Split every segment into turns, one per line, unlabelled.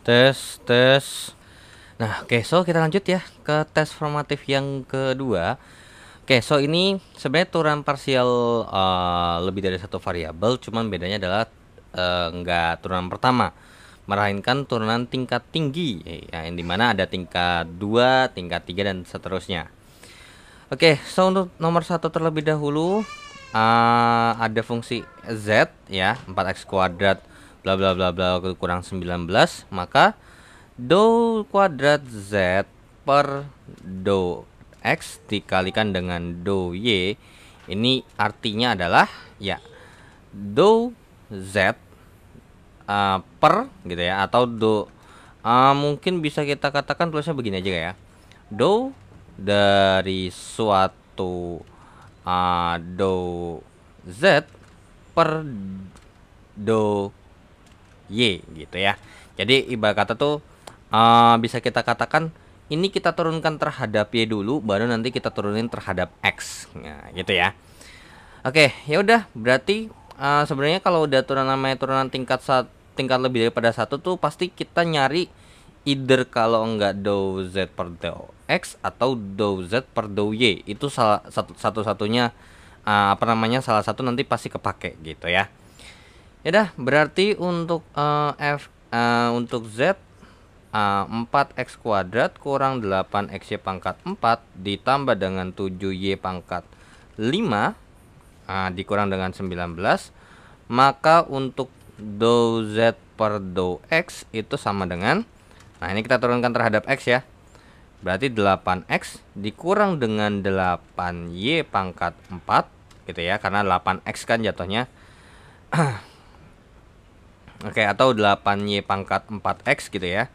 Tes, tes. Nah, oke, so kita lanjut ya ke tes formatif yang kedua. Oke, so ini sebenarnya turunan parsial lebih dari satu variabel, cuman bedanya adalah nggak turunan pertama, melainkan turunan tingkat tinggi, ya, yang dimana ada tingkat 2, tingkat 3, dan seterusnya. Oke, so untuk nomor satu terlebih dahulu, ada fungsi z ya, 4x kuadrat bla bla bla bla kurang 19, maka do kuadrat z per do x dikalikan dengan do y, ini artinya adalah ya do z per gitu ya, atau do mungkin bisa kita katakan tulisnya begini aja ya, do dari suatu do z per do y gitu ya. Jadi ibarat kata tuh bisa kita katakan ini kita turunkan terhadap y dulu, baru nanti kita turunin terhadap x, nah, gitu ya. Oke, ya udah, berarti sebenarnya kalau udah namanya turunan tingkat lebih daripada satu tuh pasti kita nyari either kalau enggak do z per do x atau do z per do y, itu salah satu-satunya salah satu nanti pasti kepake gitu ya. Ya dah, berarti untuk untuk z 4x kuadrat kurang 8xy pangkat 4 ditambah dengan 7y pangkat 5 dikurang dengan 19, maka untuk do z per do x itu sama dengan, nah ini kita turunkan terhadap x ya, berarti 8x dikurang dengan 8y pangkat 4 gitu ya, karena 8x kan jatuhnya oke, atau 8y pangkat 4x gitu ya.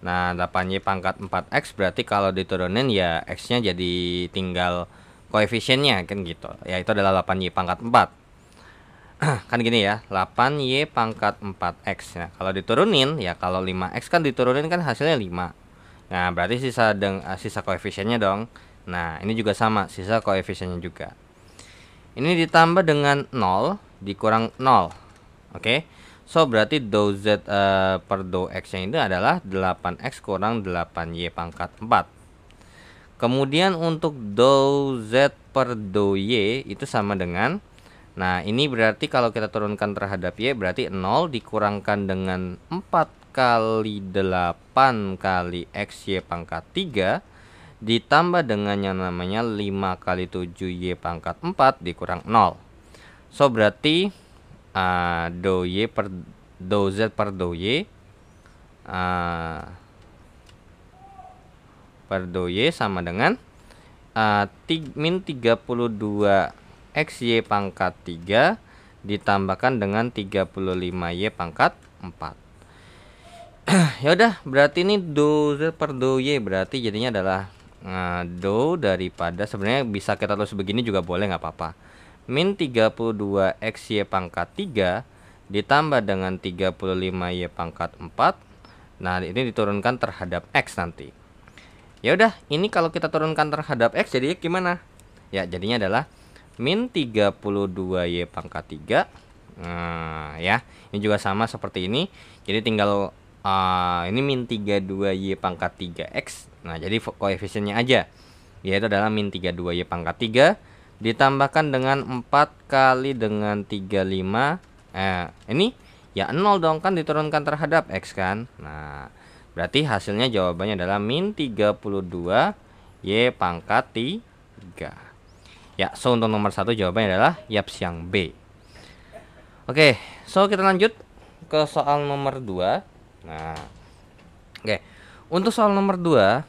Nah, 8y pangkat 4x berarti kalau diturunin ya x-nya jadi tinggal koefisiennya kan gitu. Ya itu adalah 8y pangkat 4. Kan gini ya, 8y pangkat 4x. Nah, kalau diturunin ya, kalau 5x kan diturunin kan hasilnya 5. Nah, berarti sisa koefisiennya dong. Nah, ini juga sama, sisa koefisiennya juga. Ini ditambah dengan 0 dikurang 0. Oke. So berarti do z per do x yang ini adalah 8x kurang 8y pangkat 4. Kemudian untuk do z per do y itu sama dengan, nah ini berarti kalau kita turunkan terhadap y berarti 0 dikurangkan dengan 4 kali 8 kali xy pangkat 3 ditambah dengan yang namanya 5 kali 7y pangkat 4 dikurang 0. So berarti do y per do z per do y per do y sama dengan min 32 xy pangkat 3 ditambahkan dengan 35y pangkat 4. Ya udah, berarti ini do z per do y berarti jadinya adalah do daripada, sebenarnya bisa kita tulis begini juga boleh, nggak apa-apa, min 32 xy pangkat 3 ditambah dengan 35y pangkat 4. Nah, ini diturunkan terhadap x nanti. Ya udah, ini kalau kita turunkan terhadap x jadinya gimana? Ya, jadinya adalah min 32y pangkat 3. Nah, ya, ini juga sama seperti ini. Jadi tinggal ini min 32y pangkat 3x. Nah, jadi koefisiennya aja, yaitu adalah min 32y pangkat 3 ditambahkan dengan 4 kali dengan 35. Ini ya 0 dong, kan diturunkan terhadap x kan. Nah, berarti hasilnya jawabannya adalah min 32 y pangkat 3. Ya, so untuk nomor 1 jawabannya adalah yaps yang B. Oke, so kita lanjut ke soal nomor 2. Nah, oke. Untuk soal nomor 2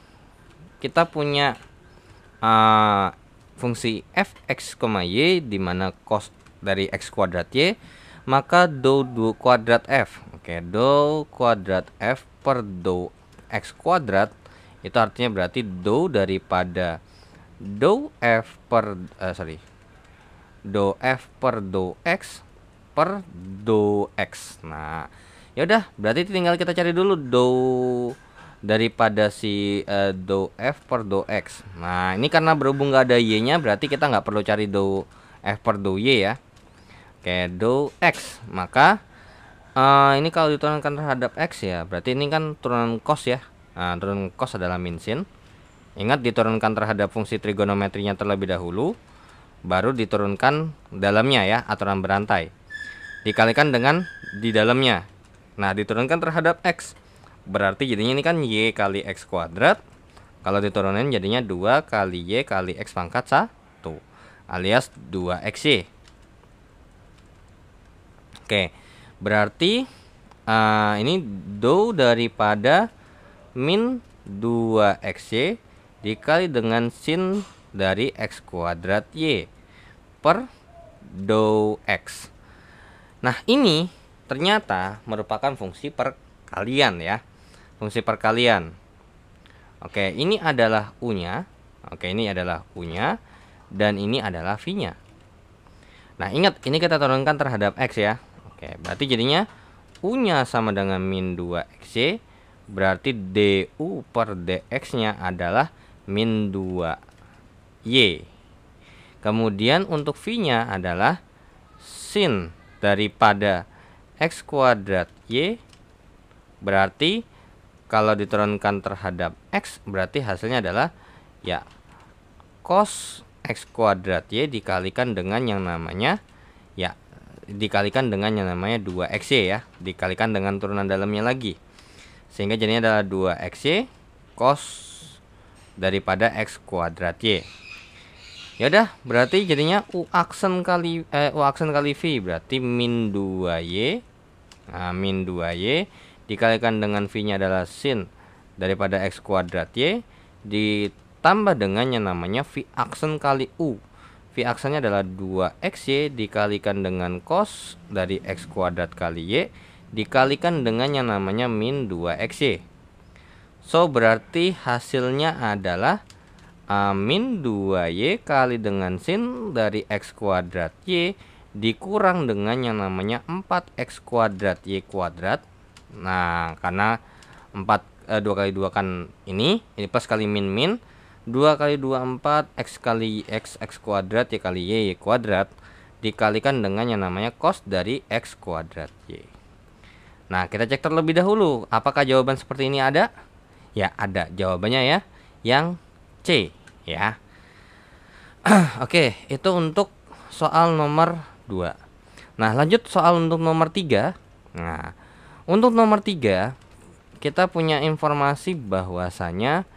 kita punya fungsi fx, y di mana cos dari x kuadrat y, maka do kuadrat f. Oke, do kuadrat f per do x kuadrat itu artinya berarti do daripada do f per do f per do x per do x. Nah, ya udah, berarti tinggal kita cari dulu do daripada si do f per do x. Nah, ini karena berhubung nggak ada y-nya, berarti kita nggak perlu cari do f per do y ya. Oke, do x, maka Ini kalau diturunkan terhadap X ya, berarti ini kan turunan cos ya. Nah, turunan cos adalah min sin. Ingat diturunkan terhadap fungsi trigonometrinya terlebih dahulu, baru diturunkan dalamnya ya, aturan berantai. Dikalikan dengan di dalamnya. Nah, diturunkan terhadap X. Berarti jadinya ini kan Y kali X kuadrat. Kalau diturunin jadinya 2 kali Y kali X pangkat 1. Alias 2XY. Oke, berarti ini do daripada min 2XY dikali dengan sin dari X kuadrat Y per do X. Nah, ini ternyata merupakan fungsi perkalian ya. Fungsi perkalian. Oke, ini adalah U-nya. Oke, ini adalah U-nya. Dan ini adalah V-nya. Nah, ingat, ini kita turunkan terhadap X ya. Oke, berarti jadinya U-nya sama dengan min 2XY. Berarti DU per DX-nya adalah min 2Y. Kemudian untuk V-nya adalah sin daripada X kuadrat Y. Berarti kalau diturunkan terhadap X, berarti hasilnya adalah ya cos X kuadrat Y dikalikan dengan yang namanya ya, dikalikan dengan yang namanya 2XY ya, dikalikan dengan turunan dalamnya lagi. Sehingga jadinya adalah 2XY cos daripada X kuadrat Y. Ya udah, berarti jadinya U aksen kali V berarti min 2Y. Nah, min 2Y dikalikan dengan V-nya adalah sin daripada X kuadrat Y ditambah dengan yang namanya V aksen kali U. V aksennya adalah 2XY dikalikan dengan cos dari X kuadrat kali Y dikalikan dengan yang namanya min 2XY. So, berarti hasilnya adalah min 2Y kali dengan sin dari X kuadrat Y dikurang dengan yang namanya 4X kuadrat Y kuadrat. Nah, karena 2 kali 2 kan ini plus kali min 2 kali 2 4 X kali X kuadrat Y kali Y kuadrat dikalikan dengan yang namanya cos dari X kuadrat Y. Nah, kita cek terlebih dahulu apakah jawaban seperti ini ada? Ya, ada jawabannya ya, yang C ya. Oke, itu untuk soal nomor 2. Nah, lanjut soal untuk nomor 3. Nah, untuk nomor 3 kita punya informasi bahwasanya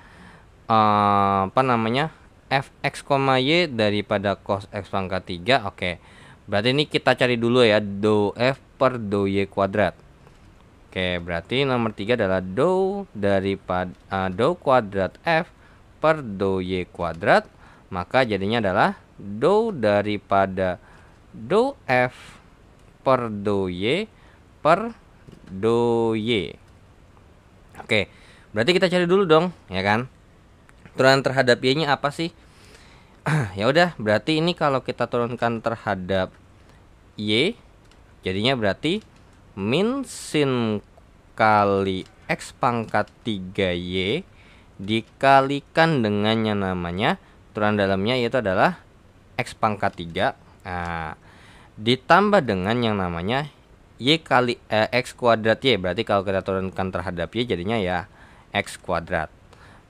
fx, y daripada cos x pangkat 3. Oke. Berarti ini kita cari dulu ya, do f per do y kuadrat. Oke, berarti nomor 3 adalah do daripada do kuadrat f per do y kuadrat, maka jadinya adalah do daripada do f per do y per do y. Oke, berarti kita cari dulu dong, ya kan? Turunan terhadap y-nya apa sih? Ya udah, berarti ini kalau kita turunkan terhadap y, jadinya berarti min sin kali x pangkat 3y dikalikan dengan yang namanya turunan dalamnya yaitu adalah x pangkat 3. Nah, ditambah dengan yang namanya y kali x kuadrat y. Berarti kalau kita turunkan terhadap y jadinya ya x kuadrat.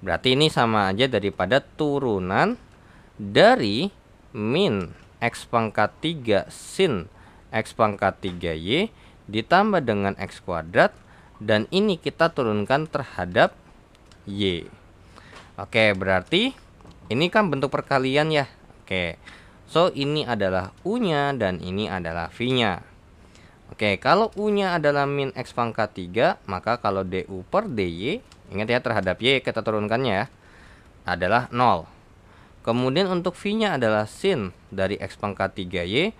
Berarti ini sama aja daripada turunan dari min x pangkat 3 sin x pangkat 3y ditambah dengan x kuadrat, dan ini kita turunkan terhadap y. Oke, berarti ini kan bentuk perkalian ya. Oke, so ini adalah U-nya dan ini adalah V-nya. Oke, kalau U-nya adalah min x pangkat 3, maka kalau du per dy, ingat ya terhadap y kita turunkannya ya, adalah 0. Kemudian untuk V-nya adalah sin dari x pangkat 3y.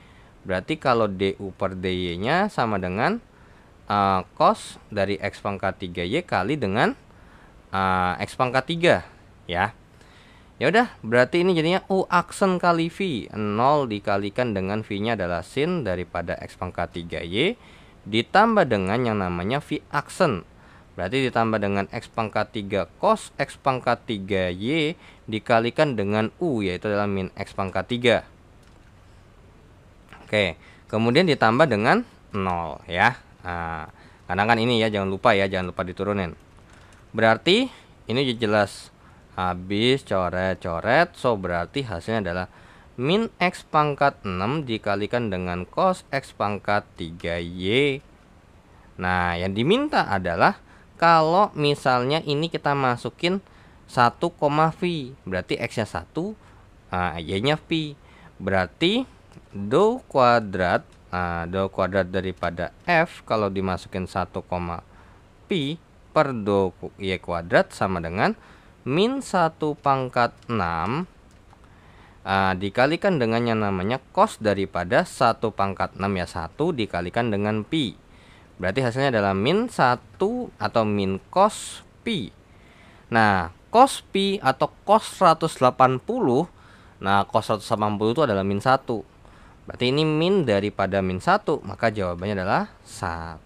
Berarti kalau du per dy-nya sama dengan cos dari x pangkat 3y kali dengan x pangkat 3 ya. Ya udah, berarti ini jadinya U aksen kali V, 0 dikalikan dengan V-nya adalah sin daripada x pangkat 3y ditambah dengan yang namanya V aksen. Berarti ditambah dengan x pangkat 3 cos x pangkat 3y dikalikan dengan U, yaitu adalah min x pangkat 3. Oke, kemudian ditambah dengan 0 ya. Nah, karena kan ini ya, jangan lupa diturunin. Berarti ini jelas habis coret-coret. So berarti hasilnya adalah min X pangkat 6 dikalikan dengan cos X pangkat 3Y. Nah, yang diminta adalah kalau misalnya ini kita masukin 1, V, berarti X nya 1, Y nya V. Berarti do kuadrat daripada F kalau dimasukin 1, Pi per do Y kuadrat sama dengan min 1 pangkat 6 dikalikan dengan yang namanya cos daripada 1 pangkat 6 ya, 1 dikalikan dengan pi. Berarti hasilnya adalah min 1 atau min cos pi. Nah, cos pi atau cos 180. Nah, cos 180 itu adalah min 1. Berarti ini min daripada min 1, maka jawabannya adalah 1.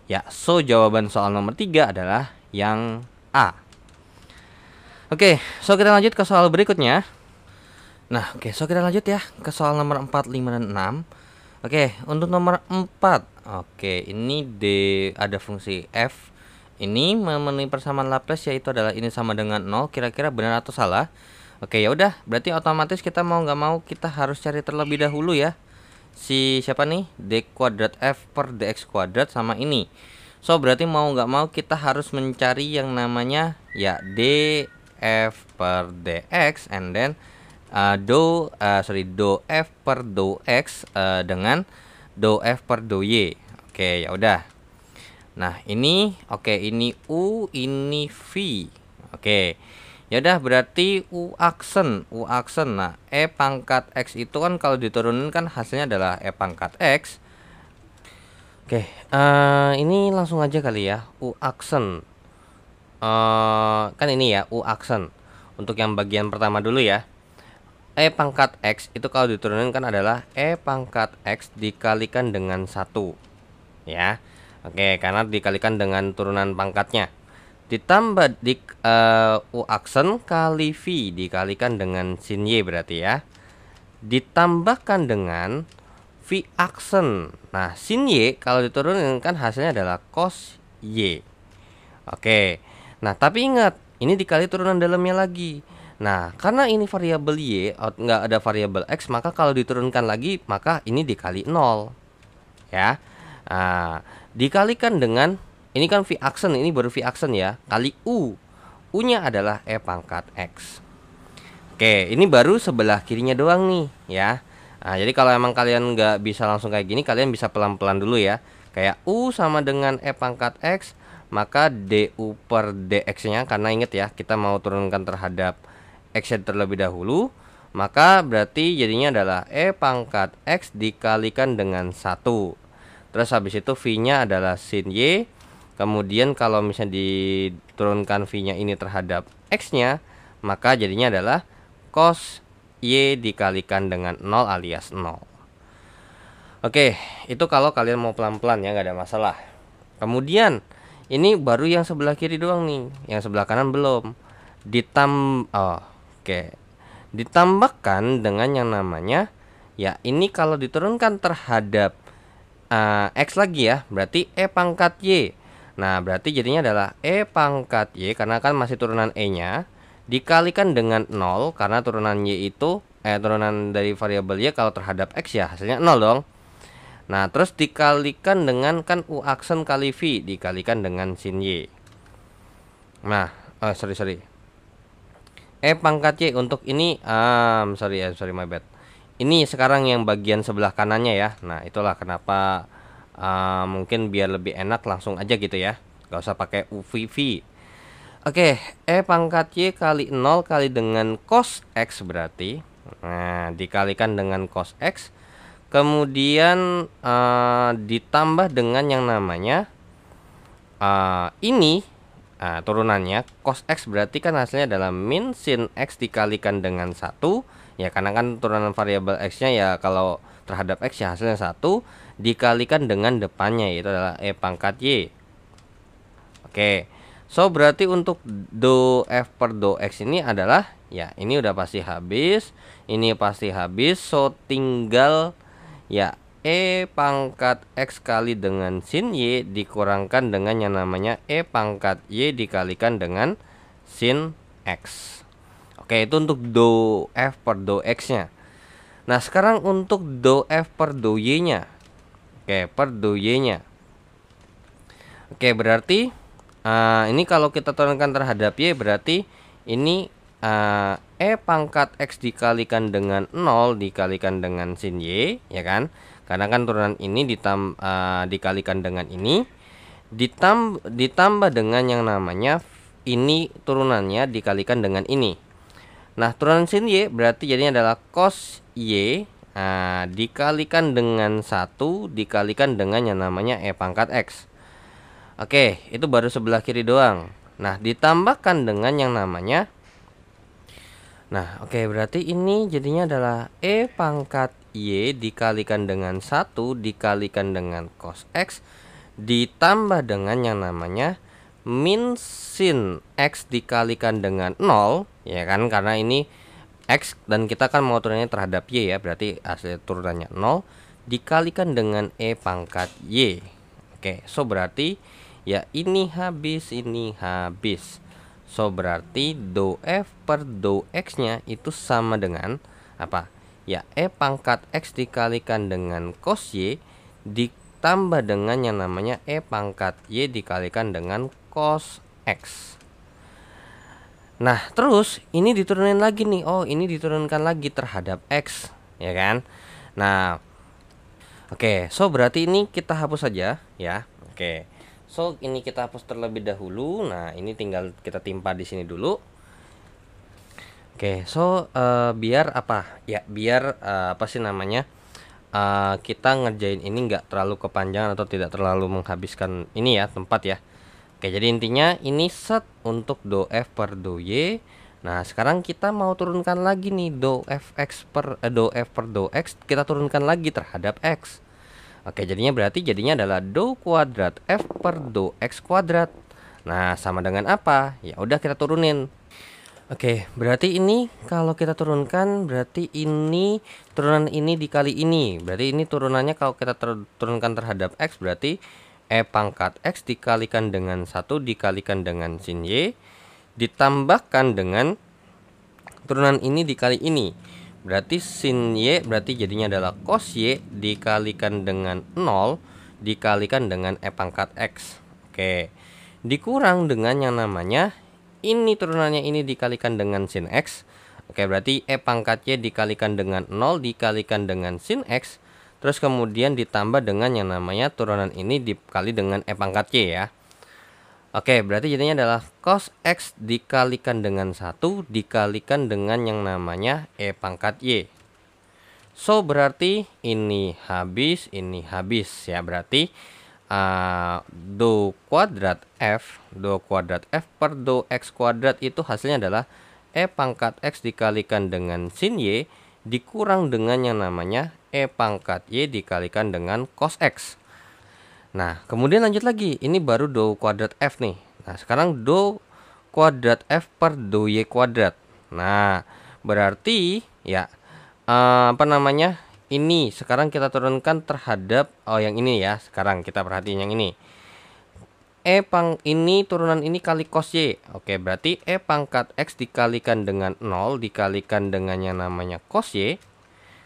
Ya, so jawaban soal nomor 3 adalah yang A. Oke, so kita lanjut ke soal berikutnya. Nah, so kita lanjut ya ke soal nomor 4, 5, dan 6. Oke, untuk nomor 4. Oke, ini ada fungsi f. Ini memenuhi persamaan Laplace, yaitu adalah ini sama dengan 0. Kira-kira benar atau salah? Oke, ya udah, berarti otomatis kita mau nggak mau kita harus cari terlebih dahulu ya. Si siapa nih? D kuadrat f per dx kuadrat sama ini. So, berarti mau nggak mau kita harus mencari yang namanya ya df per dx and then do f per do x dengan do f per do y. Oke, ya udah. Nah, ini ini u, ini v. Oke. Ya udah, berarti u aksen. Nah, e pangkat x itu kan kalau diturunin kan hasilnya adalah e pangkat x. Oke, ini langsung aja kali ya, u aksen. Kan ini ya, u aksen. Untuk yang bagian pertama dulu ya. E pangkat X itu kalau diturunin kan adalah E pangkat X dikalikan dengan 1. Ya. Oke, karena dikalikan dengan turunan pangkatnya. Ditambah U aksen kali V dikalikan dengan sin Y berarti ya. Ditambahkan dengan V aksen. Nah, sin Y kalau diturunin kan hasilnya adalah cos Y. Oke. Nah, tapi ingat, ini dikali turunan dalamnya lagi. Nah, karena ini variabel Y, nggak ada variabel X, maka kalau diturunkan lagi, maka ini dikali 0. Ya. Nah, dikalikan dengan, ini kan V aksen, ini baru V aksen ya, kali U. U-nya adalah E pangkat X. Oke, ini baru sebelah kirinya doang nih, ya. Nah, jadi kalau emang kalian nggak bisa langsung kayak gini, kalian bisa pelan-pelan dulu ya. Kayak U sama dengan E pangkat X, maka du per dx-nya, karena inget ya, kita mau turunkan terhadap X terlebih dahulu, maka berarti jadinya adalah E pangkat X dikalikan dengan 1. Terus habis itu V-nya adalah sin Y. Kemudian kalau misalnya diturunkan V-nya ini terhadap X-nya, maka jadinya adalah cos Y dikalikan dengan 0 alias 0. Oke, itu kalau kalian mau pelan-pelan ya, nggak ada masalah. Kemudian ini baru yang sebelah kiri doang nih, yang sebelah kanan belum. Ditambahkan dengan yang namanya ya, ini kalau diturunkan terhadap X lagi ya, berarti E pangkat Y. Nah, berarti jadinya adalah E pangkat Y, karena kan masih turunan E-nya, dikalikan dengan 0, karena turunan Y itu turunan dari variabel Y kalau terhadap X ya hasilnya 0 dong. Nah, terus dikalikan dengan kan U aksen kali V dikalikan dengan sin Y. Nah, sorry. E pangkat Y untuk ini sorry my bad. Ini sekarang yang bagian sebelah kanannya ya. Nah, itulah kenapa mungkin biar lebih enak langsung aja gitu ya, gak usah pakai UVV. Oke, E pangkat Y kali 0 kali dengan cos X berarti, nah, dikalikan dengan cos X. Kemudian ditambah dengan yang namanya ini turunannya cos X, berarti kan hasilnya adalah min sin X dikalikan dengan 1. Ya, karena kan turunan variabel X-nya ya, kalau terhadap X ya hasilnya 1, dikalikan dengan depannya, yaitu adalah E pangkat Y. Oke, so berarti untuk do F per do X ini adalah, ya ini udah pasti habis, ini pasti habis. So tinggal ya
E pangkat X kali dengan sin Y dikurangkan dengan yang namanya E pangkat Y dikalikan dengan sin X. Oke, itu untuk do F per do X nya. Nah sekarang untuk do F per do Y nya. Oke, per do Y nya. Oke, berarti ini kalau kita turunkan terhadap Y, berarti ini E pangkat X dikalikan dengan 0 dikalikan dengan sin Y, ya kan? Karena kan turunan ini dikalikan dengan ini, ditambah dengan yang namanya ini turunannya dikalikan dengan ini. Nah, turunan sin Y berarti jadinya adalah cos Y dikalikan dengan 1 dikalikan dengan yang namanya E pangkat X. Oke, itu baru sebelah kiri doang. Nah, ditambahkan dengan yang namanya. Nah, oke, berarti ini jadinya adalah E pangkat Y dikalikan dengan 1 dikalikan dengan cos X ditambah dengan yang namanya min sin X dikalikan dengan 0, ya kan? Karena ini X dan kita kan mau turunannya terhadap Y ya, berarti hasil turunannya 0 dikalikan dengan E pangkat Y. Oke, so berarti ya ini habis, ini habis. So berarti do F per do X nya itu sama dengan apa? Ya E pangkat X dikalikan dengan cos Y ditambah dengan yang namanya E pangkat Y dikalikan dengan cos X. Nah terus ini diturunin lagi nih. Oh, ini diturunkan lagi terhadap X, ya kan? Nah oke, so berarti ini kita hapus saja ya. Oke. So ini kita hapus terlebih dahulu. Nah, ini tinggal kita timpa di sini dulu. Oke, so biar apa? Ya, biar apa sih namanya? Kita ngerjain ini nggak terlalu kepanjangan atau tidak terlalu menghabiskan ini ya tempat ya. Oke, jadi intinya ini set untuk do F per do Y. Nah, sekarang kita mau turunkan lagi nih do F per do X, kita turunkan lagi terhadap X. Oke, jadinya adalah do kuadrat F per do X kuadrat. Nah, sama dengan apa? Ya udah kita turunin. Oke, berarti ini kalau kita turunkan, berarti ini turunan ini dikali ini. Berarti ini turunannya kalau kita turunkan terhadap X, berarti E pangkat X dikalikan dengan 1 dikalikan dengan sin Y ditambahkan dengan turunan ini dikali ini. Berarti sin Y berarti jadinya adalah cos Y dikalikan dengan 0 dikalikan dengan E pangkat X. Oke, dikurang dengan yang namanya ini turunannya ini dikalikan dengan sin X. Oke, berarti E pangkat Y dikalikan dengan 0 dikalikan dengan sin X. Terus kemudian ditambah dengan yang namanya turunan ini dikali dengan E pangkat Y ya. Oke, berarti jadinya adalah cos X dikalikan dengan 1 dikalikan dengan yang namanya E pangkat Y. So berarti ini habis ya. Berarti do kuadrat F per do X kuadrat itu hasilnya adalah E pangkat X dikalikan dengan sin Y dikurang dengan yang namanya E pangkat Y dikalikan dengan cos X. Nah, kemudian lanjut lagi. Ini baru do kuadrat F nih. Nah, sekarang do kuadrat F per do Y kuadrat. Nah, berarti ya apa namanya? Ini sekarang kita turunkan terhadap yang ini ya. Sekarang kita perhatiin yang ini. Ini turunan ini kali cos Y. Oke, berarti E pangkat X dikalikan dengan 0 dikalikan dengan yang namanya cos Y.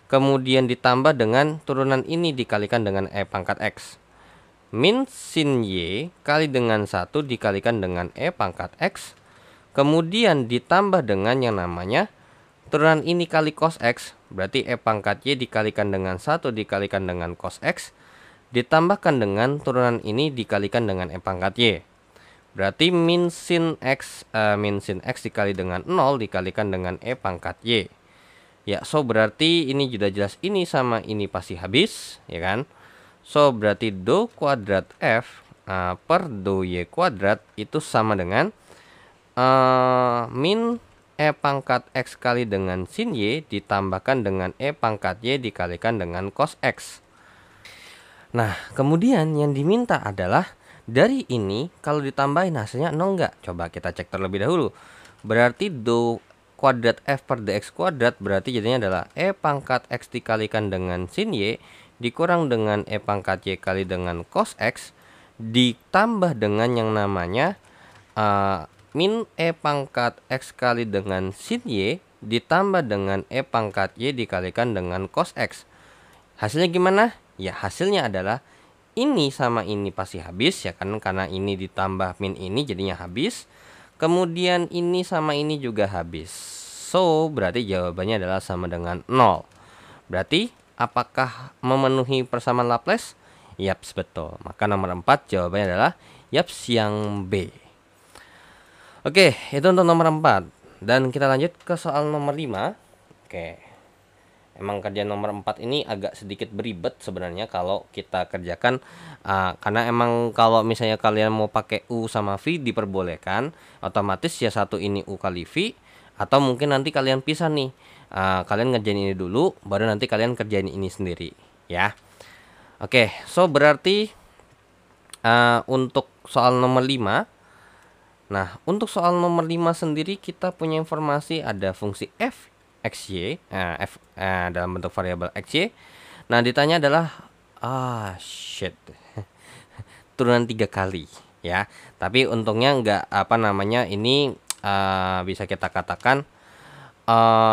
Kemudian ditambah dengan turunan ini dikalikan dengan E pangkat X. Min sin Y kali dengan 1 dikalikan dengan E pangkat X. Kemudian ditambah dengan yang namanya turunan ini kali cos X. Berarti E pangkat Y dikalikan dengan 1 dikalikan dengan cos X. Ditambahkan dengan turunan ini dikalikan dengan E pangkat Y. Berarti min sin X dikali dengan 0 dikalikan dengan E pangkat Y. Ya, so berarti ini sudah jelas ini sama ini pasti habis, ya kan? So berarti do kuadrat F per do Y kuadrat itu sama dengan min E pangkat X kali dengan sin Y ditambahkan dengan E pangkat Y dikalikan dengan cos X. Nah, kemudian yang diminta adalah dari ini kalau ditambahin hasilnya 0 enggak? Coba kita cek terlebih dahulu. Berarti do kuadrat F per dx kuadrat berarti jadinya adalah E pangkat X dikalikan dengan sin Y dikurang dengan E pangkat Y kali dengan cos X ditambah dengan yang namanya min E pangkat X kali dengan sin Y ditambah dengan E pangkat Y dikalikan dengan cos X. Hasilnya gimana? Ya hasilnya adalah ini sama ini pasti habis ya kan, karena ini ditambah min ini jadinya habis. Kemudian ini sama ini juga habis. So berarti jawabannya adalah sama dengan 0. Berarti apakah memenuhi persamaan Laplace? Yaps, betul. Maka nomor 4 jawabannya adalah yaps yang B. Oke, itu untuk nomor 4. Dan kita lanjut ke soal nomor 5. Oke. Emang kerjaan nomor 4 ini agak sedikit beribet sebenarnya kalau kita kerjakan, karena emang kalau misalnya kalian mau pakai U sama V diperbolehkan, otomatis ya satu ini U kali V, atau mungkin nanti kalian pisah nih, kalian ngerjain ini dulu baru nanti kalian kerjain ini sendiri ya. Oke, so berarti untuk soal nomor 5. Nah, untuk soal nomor 5 sendiri kita punya informasi ada fungsi f xy, f dalam bentuk variabel xy. Nah, ditanya adalah shit. Turunan 3 kali ya. Tapi untungnya enggak ini bisa kita katakan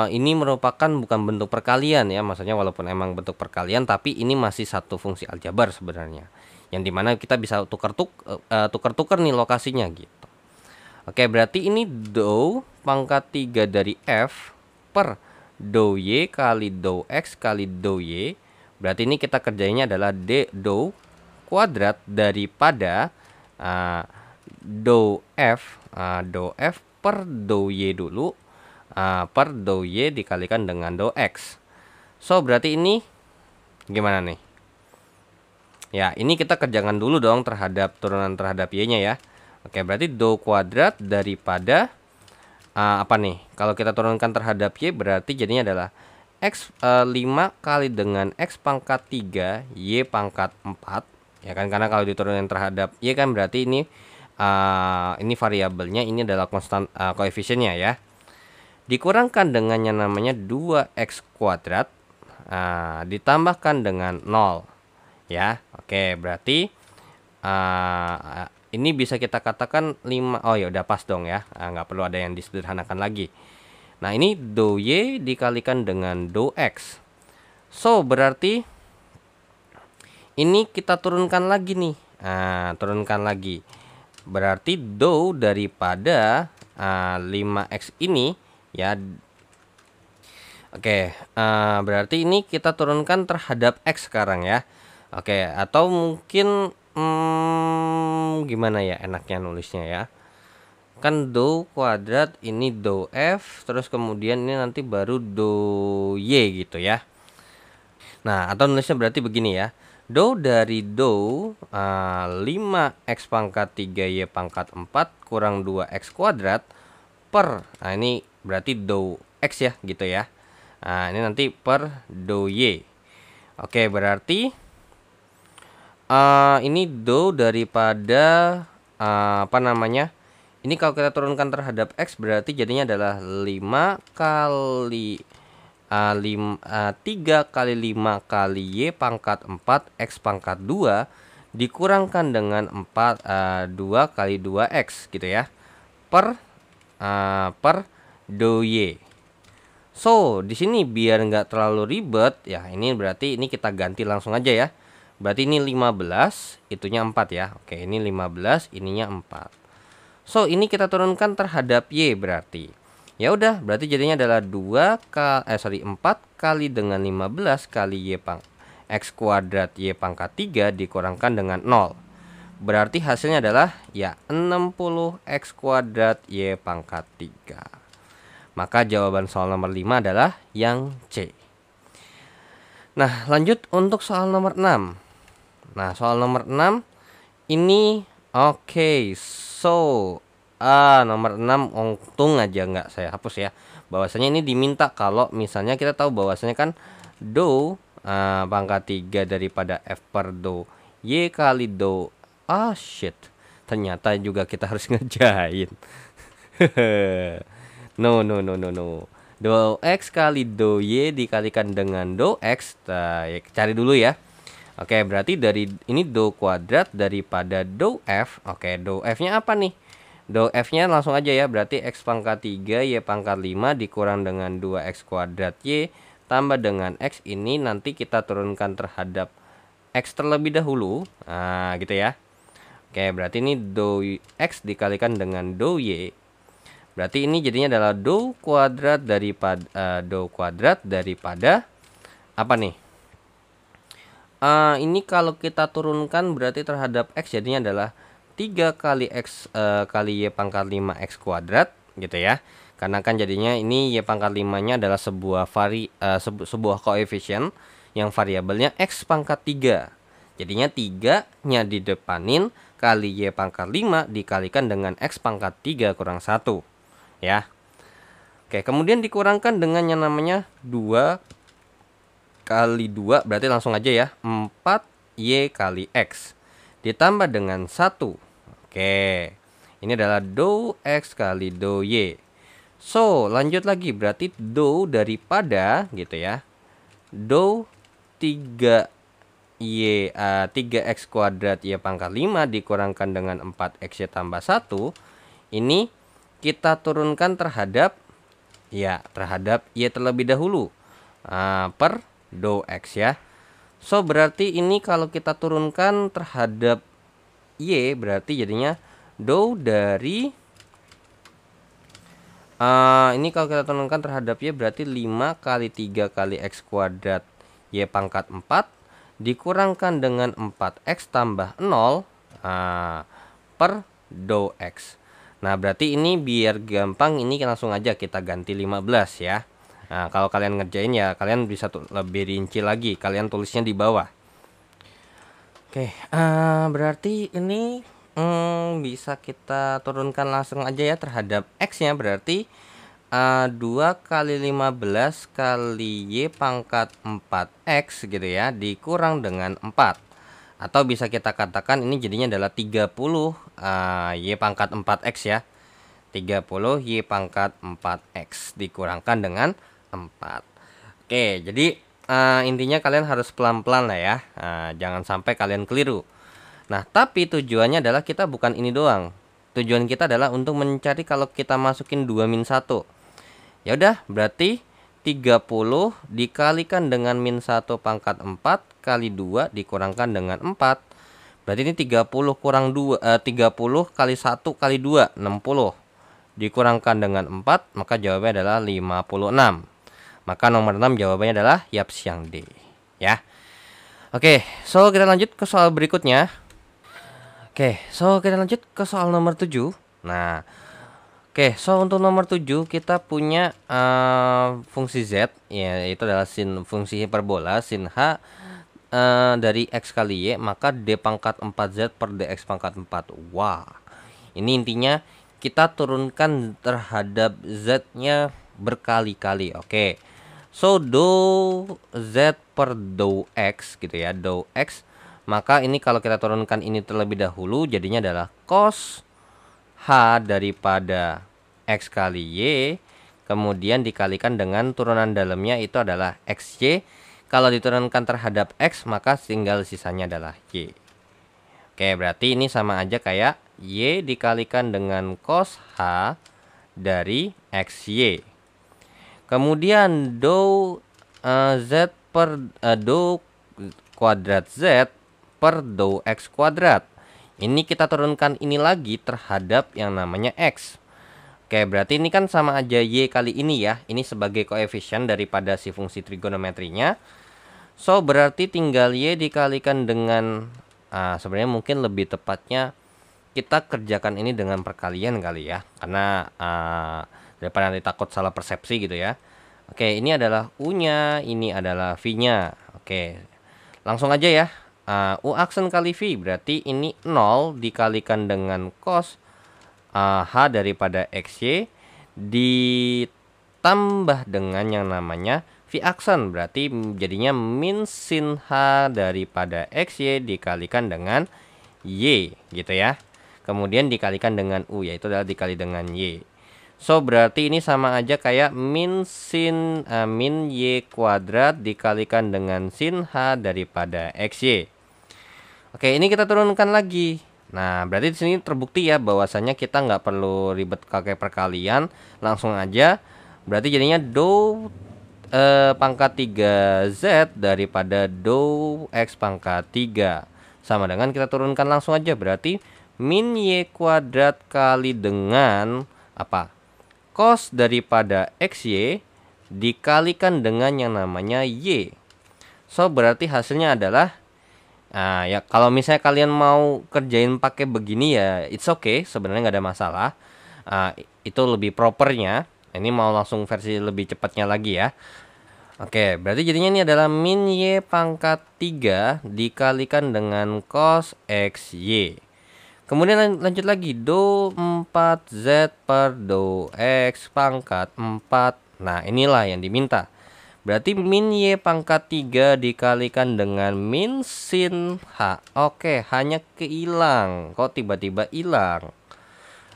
ini merupakan bukan bentuk perkalian ya. Maksudnya walaupun emang bentuk perkalian tapi ini masih satu fungsi aljabar sebenarnya. Yang dimana kita bisa tukar-tukar nih lokasinya gitu. Oke, berarti ini dou pangkat 3 dari F per dou Y kali dou X kali dou Y. Berarti ini kita kerjanya adalah dou kuadrat daripada dou F per dou Y dulu, per dou Y dikalikan dengan dou X. So, berarti ini gimana nih? Ya, ini kita kerjakan dulu dong terhadap turunan terhadap Y-nya ya. Oke, berarti dou kuadrat daripada apa nih? Kalau kita turunkan terhadap Y berarti jadinya adalah X 5 kali dengan X pangkat 3 Y pangkat 4. Ya kan, karena kalau diturunkan terhadap Y kan berarti ini variabelnya ini adalah konstan koefisiennya ya. Dikurangkan dengan yang namanya 2X kuadrat ditambahkan dengan 0. Ya, oke, berarti ini bisa kita katakan 5. Oh ya udah pas dong ya, nggak perlu ada yang disederhanakan lagi. Nah, ini dou Y dikalikan dengan dou X. So berarti ini kita turunkan lagi nih. Turunkan lagi. Berarti dou daripada 5X ini ya. Oke, berarti ini kita turunkan terhadap X sekarang ya. Oke, atau mungkin gimana ya enaknya nulisnya ya. Kan dou kuadrat ini dou F, terus kemudian ini nanti baru dou Y gitu ya. Nah, atau nulisnya berarti begini ya. Dou dari dou 5X pangkat 3 Y pangkat 4 kurang 2X kuadrat per, nah ini berarti dou X ya gitu ya. Nah, ini nanti per dou Y. Oke, berarti ini dou daripada ini kalau kita turunkan terhadap X berarti jadinya adalah 5 kali 3 kali 5 kali Y pangkat 4 X pangkat 2 dikurangkan dengan 2 kali 2X gitu ya, per dou Y. So di sini biar nggak terlalu ribet ya, ini berarti ini kita ganti langsung aja ya. Berarti ini 15, itunya 4 ya. Oke, ini 15, ininya 4. So, ini kita turunkan terhadap Y berarti. Ya udah, berarti jadinya adalah 4 kali dengan 15 kali Y X kuadrat Y pangkat 3 dikurangkan dengan 0. Berarti hasilnya adalah ya 60X kuadrat Y pangkat 3. Maka jawaban soal nomor 5 adalah yang C. Nah, lanjut untuk soal nomor 6. Nah, soal nomor 6 ini so nomor 6 untung aja nggak saya hapus ya. Bahwasanya ini diminta kalau misalnya kita tahu bahwasanya kan dou pangkat 3 daripada F per dou Y kali dou ternyata juga kita harus ngerjain. No. Dou X kali dou Y dikalikan dengan dou X. Cari dulu ya. Oke, berarti dari ini do kuadrat daripada do f. Oke, do f-nya apa nih? Do f-nya langsung aja ya, berarti x pangkat 3 y pangkat 5 dikurang dengan 2x kuadrat y tambah dengan x. Ini nanti kita turunkan terhadap x terlebih dahulu. Nah, gitu ya. Oke, berarti ini do x dikalikan dengan do y. Berarti ini jadinya adalah do kuadrat daripada apa nih? Ini kalau kita turunkan berarti terhadap x jadinya adalah 3 kali x kali y pangkat 5x kuadrat gitu ya. Karena kan jadinya ini y pangkat 5-nya adalah sebuah koefisien yang variabelnya x pangkat 3. Jadinya 3-nya didepanin kali y pangkat 5 dikalikan dengan x pangkat 3 kurang 1 ya. Oke, kemudian dikurangkan dengan yang namanya 2 kali 2, berarti langsung aja ya, 4y kali x ditambah dengan 1. Oke, ini adalah do x kali do y. So, lanjut lagi, berarti do daripada gitu ya, do 3x kuadrat y pangkat 5 dikurangkan dengan 4x y tambah 1. Ini kita turunkan terhadap y terlebih dahulu, per do x ya. So berarti ini kalau kita turunkan terhadap y berarti jadinya do dari ini kalau kita turunkan terhadap y berarti 5 kali 3 kali x kuadrat y pangkat 4 dikurangkan dengan 4x tambah 0 per do x. Nah berarti ini biar gampang ini langsung aja kita ganti 15 ya. Nah, kalau kalian ngerjain ya kalian bisa lebih rinci lagi, kalian tulisnya di bawah. Oke, berarti ini bisa kita turunkan langsung aja ya terhadap x-nya, berarti 2 kali 15 kali y pangkat 4x gitu ya dikurang dengan 4. Atau bisa kita katakan ini jadinya adalah 30 y pangkat 4x ya. 30 y pangkat 4x dikurangkan dengan 4. Oke, jadi intinya kalian harus pelan-pelan lah ya, jangan sampai kalian keliru. Nah, tapi tujuannya adalah kita bukan ini doang. Tujuan kita adalah untuk mencari kalau kita masukin 2 min 1. Ya udah, berarti 30 dikalikan dengan min 1 pangkat 4 kali 2 dikurangkan dengan 4. Berarti ini 30 kurang 2, 30 kali 1 kali 2, 60. Dikurangkan dengan 4, maka jawabannya adalah 56. Maka nomor 6 jawabannya adalah yaps yang D ya. Oke, so kita lanjut ke soal berikutnya. Oke, so kita lanjut ke soal nomor 7. Nah, oke, so untuk nomor 7 kita punya fungsi z, yaitu adalah fungsi hiperbola sin h dari x kali y, maka d pangkat 4z per dx pangkat 4. Wah, ini intinya kita turunkan terhadap z-nya berkali-kali. Oke, so do z per do x gitu ya, do x. Maka ini kalau kita turunkan ini terlebih dahulu jadinya adalah cos h daripada x kali y, kemudian dikalikan dengan turunan dalamnya itu adalah xy. Kalau diturunkan terhadap x maka tinggal sisanya adalah y. Oke, berarti ini sama aja kayak y dikalikan dengan cos h dari xy. Kemudian do z per do kuadrat z per do x kuadrat. Ini kita turunkan ini lagi terhadap yang namanya x. Oke, berarti ini kan sama aja y kali ini ya. Ini sebagai koefisien daripada si fungsi trigonometrinya. So berarti tinggal y dikalikan dengan sebenarnya mungkin lebih tepatnya kita kerjakan ini dengan perkalian kali ya, karena daripada nanti takut salah persepsi gitu ya. Oke, ini adalah u-nya, ini adalah v-nya. Oke, langsung aja ya. U aksen kali v berarti ini 0 dikalikan dengan cos h daripada xy ditambah dengan yang namanya v aksen, berarti jadinya min sin h daripada xy dikalikan dengan y gitu ya. Kemudian dikalikan dengan u, yaitu adalah dikali dengan y. So berarti ini sama aja kayak min y kuadrat dikalikan dengan sin h daripada xy. Oke, ini kita turunkan lagi. Nah, berarti di sini terbukti ya bahwasanya kita nggak perlu ribet pakai perkalian, langsung aja. Berarti jadinya do pangkat 3z daripada do x pangkat 3 sama dengan kita turunkan langsung aja, berarti min y kuadrat kali dengan apa? Cos daripada xy dikalikan dengan yang namanya y. So berarti hasilnya adalah ya kalau misalnya kalian mau kerjain pakai begini ya it's okay, sebenarnya nggak ada masalah. Itu lebih propernya. Ini mau langsung versi lebih cepatnya lagi ya. Oke, berarti jadinya ini adalah min y pangkat 3 dikalikan dengan cos xy. Kemudian lanjut lagi, do 4z per do x pangkat 4. Nah, inilah yang diminta. Berarti min y pangkat 3 dikalikan dengan min sin h. Oke, hanya kehilang. Kok tiba-tiba hilang?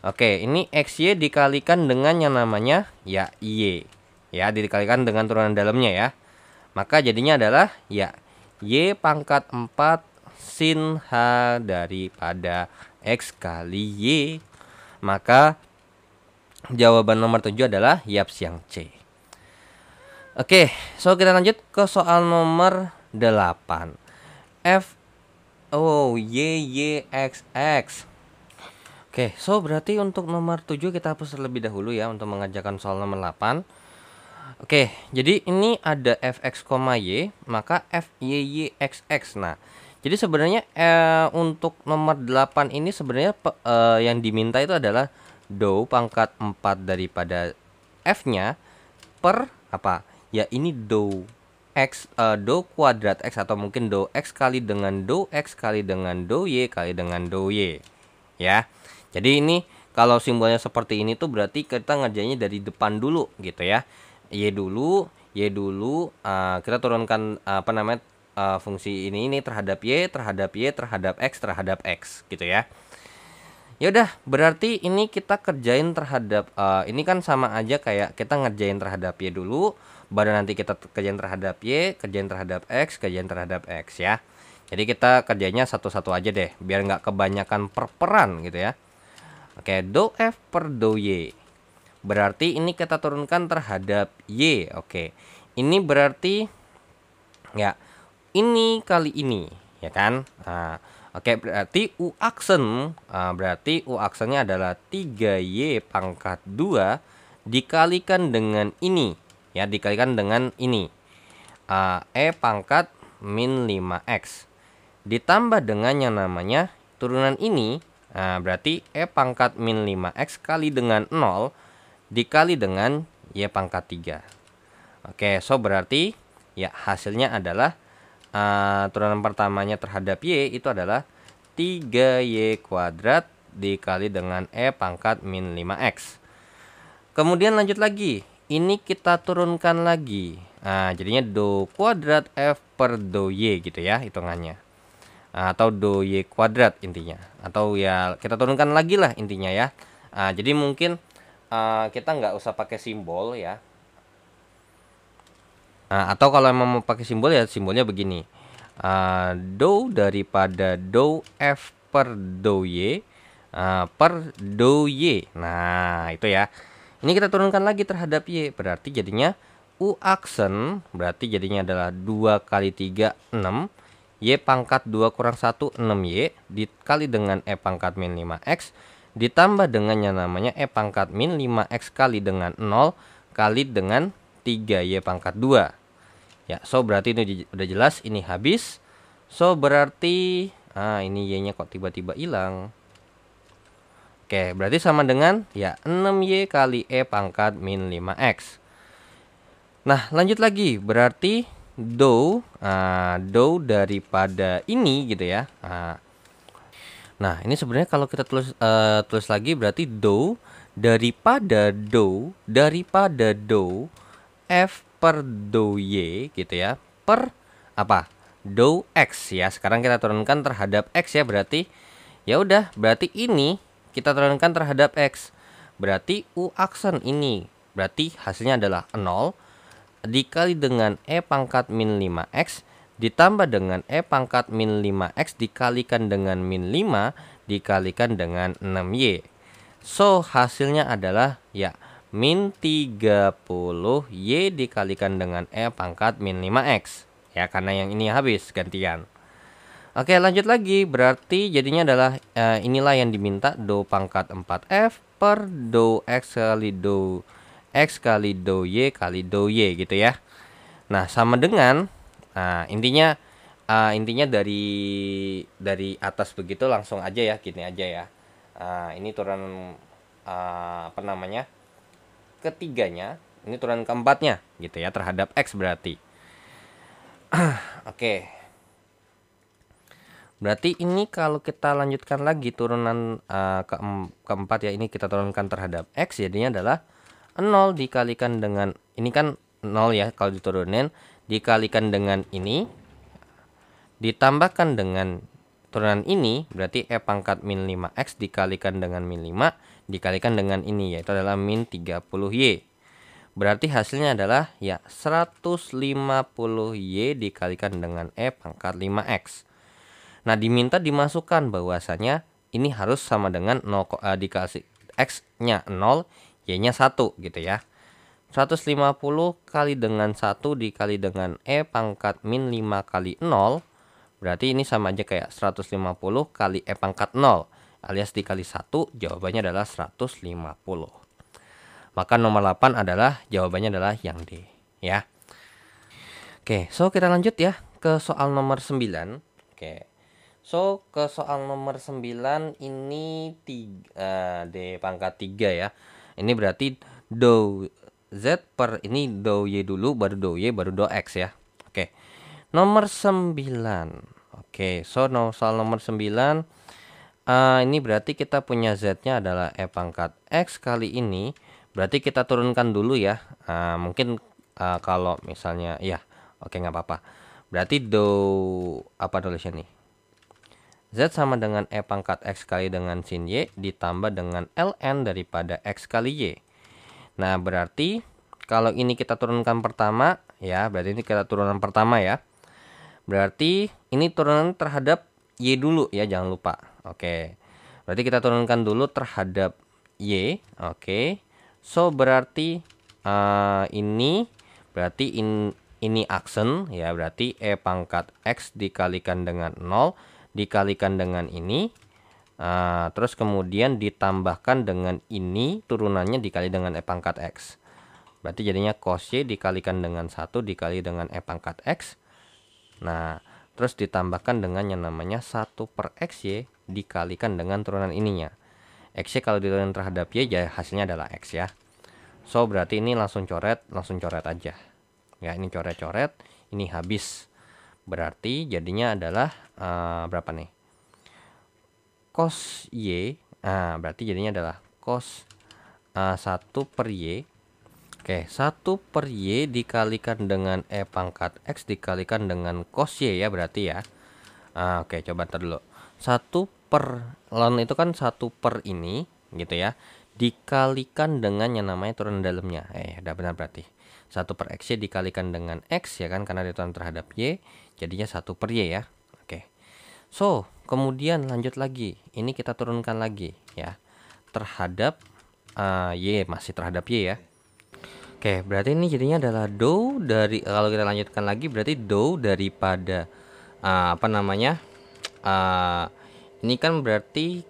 Oke, ini xy dikalikan dengan yang namanya ya y. Ya, dikalikan dengan turunan dalamnya ya. Maka jadinya adalah ya y pangkat 4 sin h daripada x kali y. Maka jawaban nomor 7 adalah yaps yang C. Oke, so kita lanjut ke soal nomor 8. F O Y Y X X. Oke, so berarti untuk nomor 7 kita hapus terlebih dahulu ya untuk mengerjakan soal nomor 8. Oke, jadi ini ada fx, y, maka fyy(xx). Nah, jadi sebenarnya untuk nomor 8 ini sebenarnya yang diminta itu adalah do pangkat 4 daripada f-nya per apa? Ya ini do x, do kuadrat x, atau mungkin do x kali dengan do x kali dengan do y kali dengan do y. Ya. Jadi ini kalau simbolnya seperti ini tuh berarti kita ngerjainnya dari depan dulu gitu ya. Y dulu, kita turunkan apa namanya fungsi ini terhadap y, terhadap x gitu ya. Ya udah, berarti ini kita kerjain terhadap ini kan sama aja kayak kita ngerjain terhadap y dulu, baru nanti kita kerjain terhadap y, kerjain terhadap x ya. Jadi kita kerjanya satu-satu aja deh, biar nggak kebanyakan perperan gitu ya. Oke, do f per do y. Berarti ini kita turunkan terhadap y. Oke. Ini berarti ya ini kali ini, ya kan? Nah, oke, berarti u aksen berarti u aksennya adalah 3y pangkat 2 dikalikan dengan ini, ya, dikalikan dengan ini. E pangkat min 5x ditambah dengan yang namanya turunan ini. Berarti e pangkat min 5x kali dengan 0 dikali dengan y pangkat 3. Oke, so berarti ya hasilnya adalah turunan pertamanya terhadap y itu adalah 3y kuadrat dikali dengan e pangkat min 5x. Kemudian lanjut lagi, ini kita turunkan lagi. Jadinya do kuadrat f per do y gitu ya hitungannya. Atau do y kuadrat intinya. Atau ya kita turunkan lagi lah intinya ya. Jadi mungkin kita nggak usah pakai simbol ya. Atau kalau emang mau pakai simbol ya simbolnya begini. Do daripada do f per do y per do y. Nah itu ya. Ini kita turunkan lagi terhadap y. Berarti jadinya u aksen berarti jadinya adalah 2 kali 3 6. Y pangkat 2 kurang 1 6y dikali dengan e pangkat min 5x ditambah dengan yang namanya e pangkat min 5x kali dengan 0 kali dengan 3y pangkat 2. Ya, so berarti ini udah jelas, ini habis. So berarti ini y-nya kok tiba-tiba hilang. Oke, berarti sama dengan ya 6y kali e pangkat min 5x. Nah, lanjut lagi. Berarti do daripada ini gitu ya. Nah, ini sebenarnya kalau kita tulis lagi berarti do daripada do f per do y gitu ya, per apa? Do x ya. Sekarang kita turunkan terhadap x ya, berarti ya udah, berarti ini kita turunkan terhadap x. Berarti U aksen ini berarti hasilnya adalah 0 dikali dengan E pangkat min 5X ditambah dengan E pangkat min 5X dikalikan dengan min 5 dikalikan dengan 6Y. So hasilnya adalah ya min 30Y dikalikan dengan E pangkat min 5X. Ya karena yang ini habis gantian. Oke lanjut lagi, berarti jadinya adalah inilah yang diminta, do pangkat 4F per do X kali do X kali do Y kali do Y gitu ya. Nah sama dengan intinya dari atas begitu langsung aja ya, gini aja ya. Ini turunan apa namanya, ketiganya, ini turunan keempatnya gitu ya terhadap X berarti. Oke. Berarti ini kalau kita lanjutkan lagi turunan keempat ya, ini kita turunkan terhadap X, jadinya adalah 0 dikalikan dengan, ini kan 0 ya kalau diturunin, dikalikan dengan ini, ditambahkan dengan turunan ini, berarti E pangkat min 5X dikalikan dengan min 5, dikalikan dengan ini, yaitu adalah min 30Y. Berarti hasilnya adalah ya 150Y dikalikan dengan E pangkat 5X. Nah diminta dimasukkan bahwasanya ini harus sama dengan 0 dikasih X nya 0, Y nya 1 gitu ya. 150 kali dengan 1 dikali dengan E pangkat min 5 kali 0, berarti ini sama aja kayak 150 kali E pangkat 0 alias dikali 1, jawabannya adalah 150. Maka nomor 8 adalah jawabannya adalah yang D ya. Oke, so kita lanjut ya ke soal nomor 9. Oke. So ke soal nomor 9 ini D pangkat 3 ya. Ini berarti do Z per ini do Y dulu, baru do Y, baru do X ya. Oke. Nomor 9. Oke, so soal nomor 9 ini berarti kita punya Z-nya adalah E pangkat X kali ini. Berarti kita turunkan dulu ya. Mungkin kalau misalnya ya, oke nggak apa-apa. Berarti do apa tulisnya nih? Z sama dengan E pangkat X kali dengan sin Y ditambah dengan ln daripada X kali Y. Nah berarti kalau ini kita turunkan pertama ya, berarti ini kita turunan pertama ya. Berarti ini turunan terhadap Y dulu ya, jangan lupa. Oke. Berarti kita turunkan dulu terhadap Y. Oke. So berarti ini berarti ini aksen ya, berarti E pangkat X dikalikan dengan 0 dikalikan dengan ini, terus kemudian ditambahkan dengan ini turunannya dikali dengan E pangkat X. Berarti jadinya cos Y dikalikan dengan 1 dikali dengan E pangkat X. Nah terus ditambahkan dengan yang namanya 1 per XY dikalikan dengan turunan ininya. XY kalau diturunan terhadap Y ya hasilnya adalah X ya. So berarti ini langsung coret aja ya, ini coret-coret, ini habis. Berarti jadinya adalah berapa nih? Cos Y. Berarti jadinya adalah cos 1 per Y. Oke, 1 per Y dikalikan dengan E pangkat X dikalikan dengan cos Y ya berarti ya. Oke, coba ntar dulu. 1 per ln itu kan 1 per ini gitu ya, dikalikan dengan yang namanya turunan dalamnya. Udah benar berarti. 1 per X Y dikalikan dengan X ya kan, karena diturunan terhadap Y, jadinya 1 per Y ya. Oke. So, kemudian lanjut lagi. Ini kita turunkan lagi ya. Terhadap Y, masih terhadap Y ya. Oke, berarti ini jadinya adalah do dari, kalau kita lanjutkan lagi berarti do daripada apa namanya? Ini kan berarti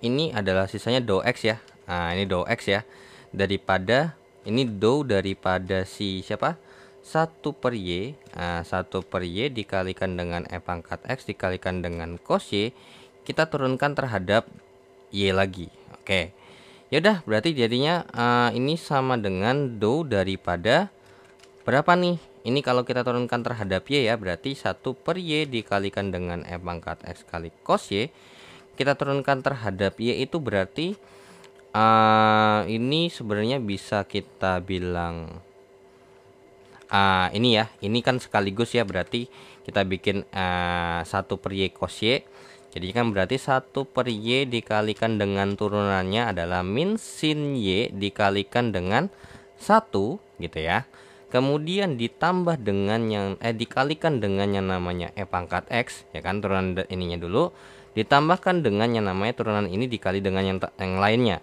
ini adalah sisanya do X ya. Ini do X ya. Daripada ini do daripada si siapa? 1 per Y. 1 per Y dikalikan dengan E pangkat X dikalikan dengan cos Y. Kita turunkan terhadap Y lagi. Oke. Yaudah berarti jadinya ini sama dengan do daripada berapa nih? Ini kalau kita turunkan terhadap Y ya, berarti 1 per Y dikalikan dengan E pangkat X kali cos Y. Kita turunkan terhadap Y itu berarti ini sebenarnya bisa kita bilang ini ya, ini kan sekaligus ya, berarti kita bikin 1 per Y cos Y. Jadi kan berarti 1 per Y dikalikan dengan turunannya adalah min sin Y dikalikan dengan 1 gitu ya. Kemudian ditambah dengan yang dikalikan dengan yang namanya E pangkat X ya kan, turunan ininya dulu. Ditambahkan dengan yang namanya turunan ini dikali dengan yang lainnya.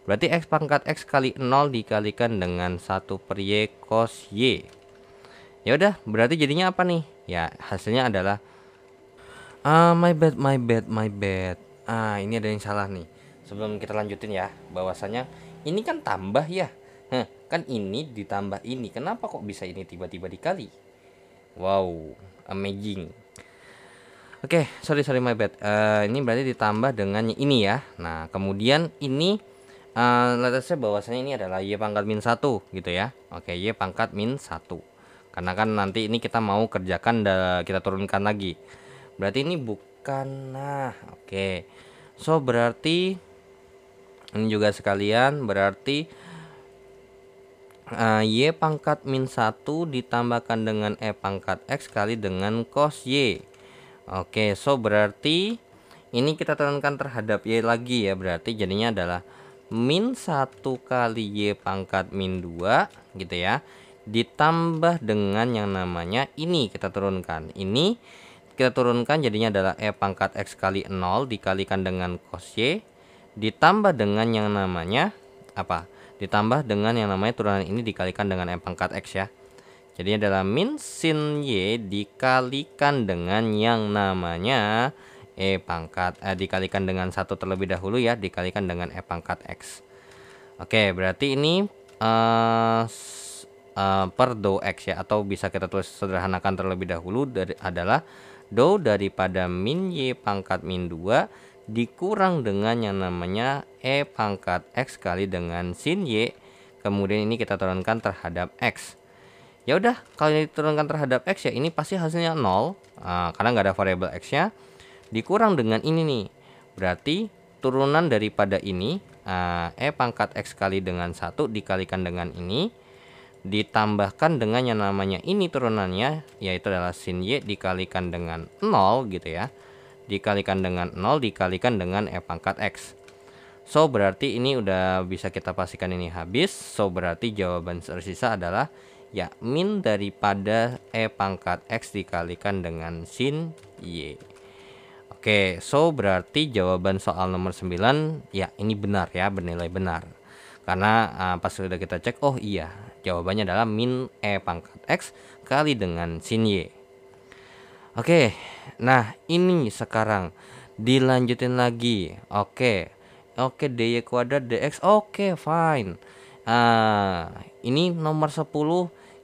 Berarti X pangkat X kali 0 dikalikan dengan 1 per Y cos Y. Ya udah, berarti jadinya apa nih? Ya, hasilnya adalah my bad. Ini ada yang salah nih. Sebelum kita lanjutin ya, bahwasanya ini kan tambah ya. Kan ini ditambah ini. Kenapa kok bisa ini tiba-tiba dikali? Wow, amazing. Oke, sorry my bad. Ini berarti ditambah dengan ini ya. Nah, kemudian ini let's say bahwasanya ini adalah Y pangkat min 1 gitu ya. Oke, Y pangkat min 1. Karena kan nanti ini kita mau kerjakan kita turunkan lagi. Berarti ini bukan. Nah, oke. So berarti ini juga sekalian berarti Y pangkat min 1 ditambahkan dengan E pangkat X kali dengan cos Y. Oke, so berarti ini kita turunkan terhadap Y lagi ya. Berarti jadinya adalah min 1 kali Y pangkat min 2 gitu ya. Ditambah dengan yang namanya ini kita turunkan. Ini kita turunkan jadinya adalah E pangkat X kali 0 dikalikan dengan cos Y. Ditambah dengan yang namanya apa? Ditambah dengan yang namanya turunan ini dikalikan dengan E pangkat X ya. Jadi adalah min sin Y dikalikan dengan yang namanya E pangkat dikalikan dengan 1 terlebih dahulu ya, dikalikan dengan E pangkat X. Oke, berarti ini per dou X ya, atau bisa kita tulis sederhanakan terlebih dahulu adalah dou daripada min Y pangkat min 2 dikurang dengan yang namanya E pangkat X kali dengan sin Y. Kemudian ini kita turunkan terhadap X. Ya udah, kalau ini diturunkan terhadap X ya ini pasti hasilnya 0 karena nggak ada variabel X nya. Dikurang dengan ini nih. Berarti turunan daripada ini E pangkat X kali dengan 1 dikalikan dengan ini. Ditambahkan dengan yang namanya ini turunannya, yaitu adalah sin Y dikalikan dengan 0 gitu ya. Dikalikan dengan 0 dikalikan dengan E pangkat X. So berarti ini udah bisa kita pastikan ini habis. So berarti jawaban tersisa adalah ya min daripada E pangkat X dikalikan dengan sin Y. Oke, so berarti jawaban soal nomor 9 ya ini benar ya, bernilai benar. Karena pas sudah kita cek, oh iya, jawabannya adalah min E pangkat X kali dengan sin Y. Oke, nah ini sekarang dilanjutin lagi. Oke, dy kuadrat dx, oke fine. Ini nomor 10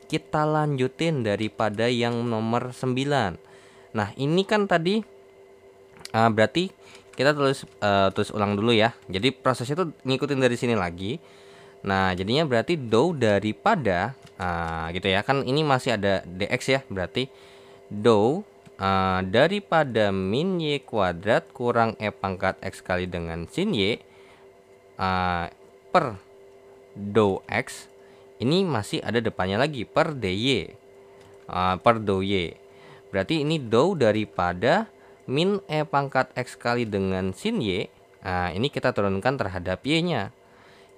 kita lanjutin daripada yang nomor 9. Nah ini kan tadi berarti kita tulis ulang dulu ya. Jadi prosesnya itu ngikutin dari sini lagi. Nah jadinya berarti dou daripada gitu ya, kan ini masih ada dx ya. Berarti dou daripada min Y kuadrat kurang E pangkat X kali dengan sin Y per dou X. Ini masih ada depannya lagi per dy per dou Y. Berarti ini dou daripada min E pangkat X kali dengan sin Y. Ini kita turunkan terhadap Y nya.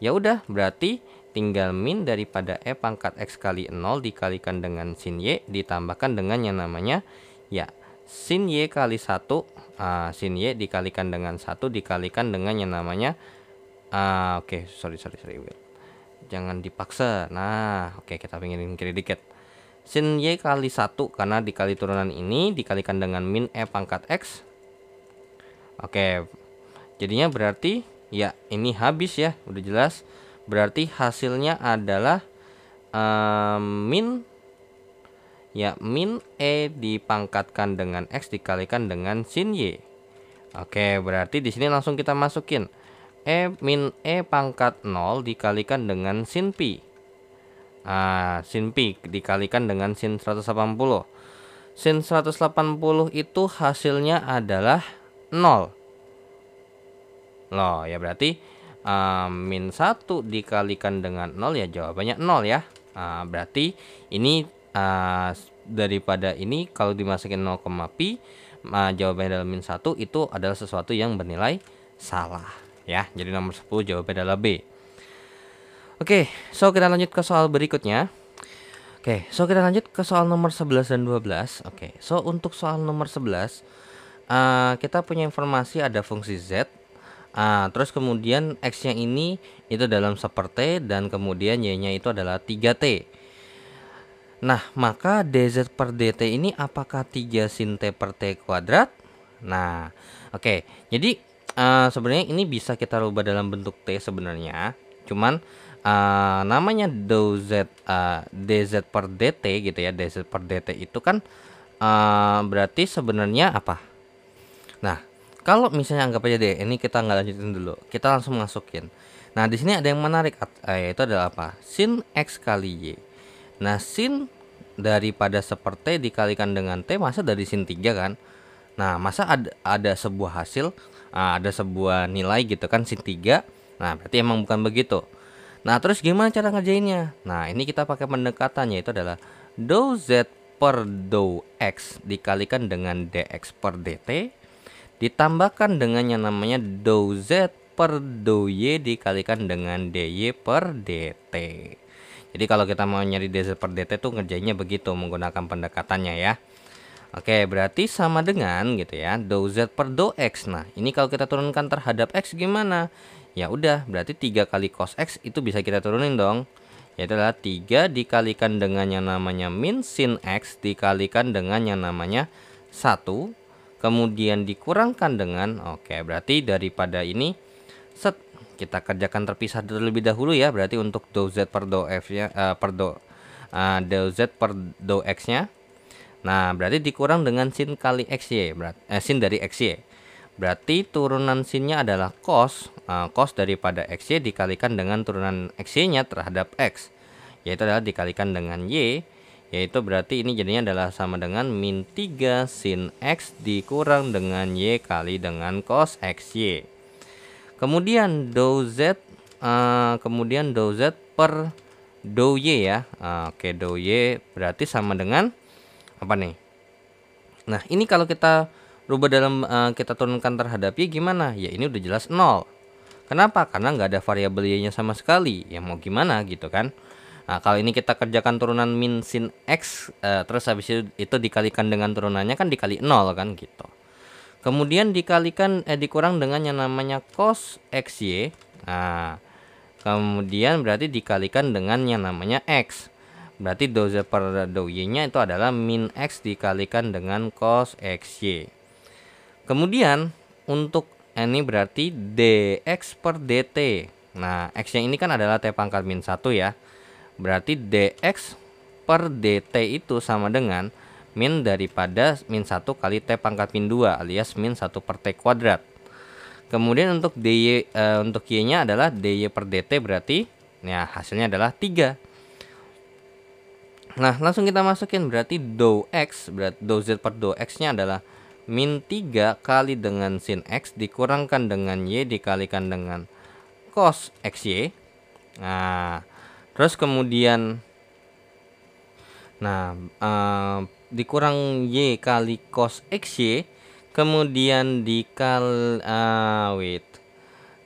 Ya udah, berarti tinggal min daripada E pangkat X kali 0 dikalikan dengan sin Y ditambahkan dengan yang namanya ya sin Y kali 1. Sin Y dikalikan dengan 1 dikalikan dengan yang namanya oke, sorry jangan dipaksa. Nah oke, kita pinggirin kiri dikit. Sin Y kali 1 karena dikali turunan ini dikalikan dengan min E pangkat X. Oke, jadinya berarti ya ini habis ya, udah jelas. Berarti hasilnya adalah min E dipangkatkan dengan X dikalikan dengan sin Y. Oke, berarti di sini langsung kita masukin min E pangkat 0 dikalikan dengan sin pi. Sin pi dikalikan dengan sin 180. Sin 180 itu hasilnya adalah 0. Loh, ya berarti min 1 dikalikan dengan 0 ya jawabannya 0 ya. Berarti ini daripada ini kalau dimasukin 0, pi jawabannya adalah min 1, itu adalah sesuatu yang bernilai salah ya. Jadi nomor 10 jawabannya adalah B. Oke, so kita lanjut ke soal berikutnya. Oke, so kita lanjut ke soal nomor 11 dan 12. Oke, so untuk soal nomor 11 kita punya informasi ada fungsi Z. Terus kemudian X-nya ini itu dalam seperti dan kemudian Y-nya itu adalah 3T. Nah, maka dz per dt ini apakah 3 sin T per T kuadrat? Nah, oke. Jadi sebenarnya ini bisa kita rubah dalam bentuk T sebenarnya. Cuman namanya dz per dt gitu ya. Dz per dt itu kan berarti sebenarnya apa? Nah, kalau misalnya anggap aja deh, ini kita nggak lanjutin dulu. Kita langsung masukin. Nah, di sini ada yang menarik, yaitu adalah apa? Sin X kali Y. Nah, sin daripada seperti dikalikan dengan T, masa dari sin 3 kan? Nah, masa ada sebuah hasil, ada sebuah nilai gitu kan, sin 3. Nah, berarti emang bukan begitu. Nah, terus gimana cara ngerjainnya? Nah, ini kita pakai pendekatannya, itu adalah dou Z per dou X dikalikan dengan dx per dt, ditambahkan dengan yang namanya dou Z per dou Y dikalikan dengan dy per dt. Jadi kalau kita mau nyari dz per dt tuh ngerjainnya begitu menggunakan pendekatannya ya. Oke, berarti sama dengan gitu ya, dou Z per dou X. Nah, ini kalau kita turunkan terhadap X gimana? Ya udah, berarti 3 kali cos X itu bisa kita turunin dong. Yaitu adalah 3 dikalikan dengan yang namanya min sin X dikalikan dengan yang namanya 1. Kemudian dikurangkan dengan, oke, berarti daripada ini, set, kita kerjakan terpisah terlebih dahulu ya. Berarti untuk dou Z per dou F-nya, dou Z per dou X-nya. Nah, berarti dikurang dengan sin kali XY, sin dari XY. Berarti turunan sinnya adalah cos, cos daripada XY dikalikan dengan turunan XY-nya terhadap X. Yaitu adalah dikalikan dengan Y. Yaitu berarti ini jadinya adalah sama dengan min 3 sin X dikurang dengan Y kali dengan cos XY. Kemudian dou Z, per dou Y ya. Oke, dou Y berarti sama dengan apa nih? Nah, ini kalau kita rubah dalam kita turunkan terhadap Y gimana? Ya ini udah jelas 0. Kenapa? Karena nggak ada variabel Y-nya sama sekali. Ya mau gimana gitu kan? Nah, kalau ini kita kerjakan turunan min sin X, terus habis itu dikalikan dengan turunannya kan dikali 0 kan gitu. Kemudian dikalikan dikurang dengan yang namanya cos XY. Nah, kemudian berarti dikalikan dengan yang namanya X. Berarti dou Z per dou Y-nya itu adalah min X dikalikan dengan cos XY. Kemudian untuk ini berarti dx per dt. Nah, X-nya ini kan adalah T pangkat min 1 ya. Berarti dx per dt itu sama dengan min daripada min 1 kali T pangkat min 2 alias min 1 per T kuadrat. Kemudian untuk dy, untuk Y-nya adalah dy per dt, berarti ya hasilnya adalah 3. Nah, langsung kita masukin, berarti dou X, berarti dou Z per dou X-nya adalah min 3 kali dengan sin X dikurangkan dengan Y dikalikan dengan cos XY. Nah, terus kemudian dikurang Y kali cos XY, kemudian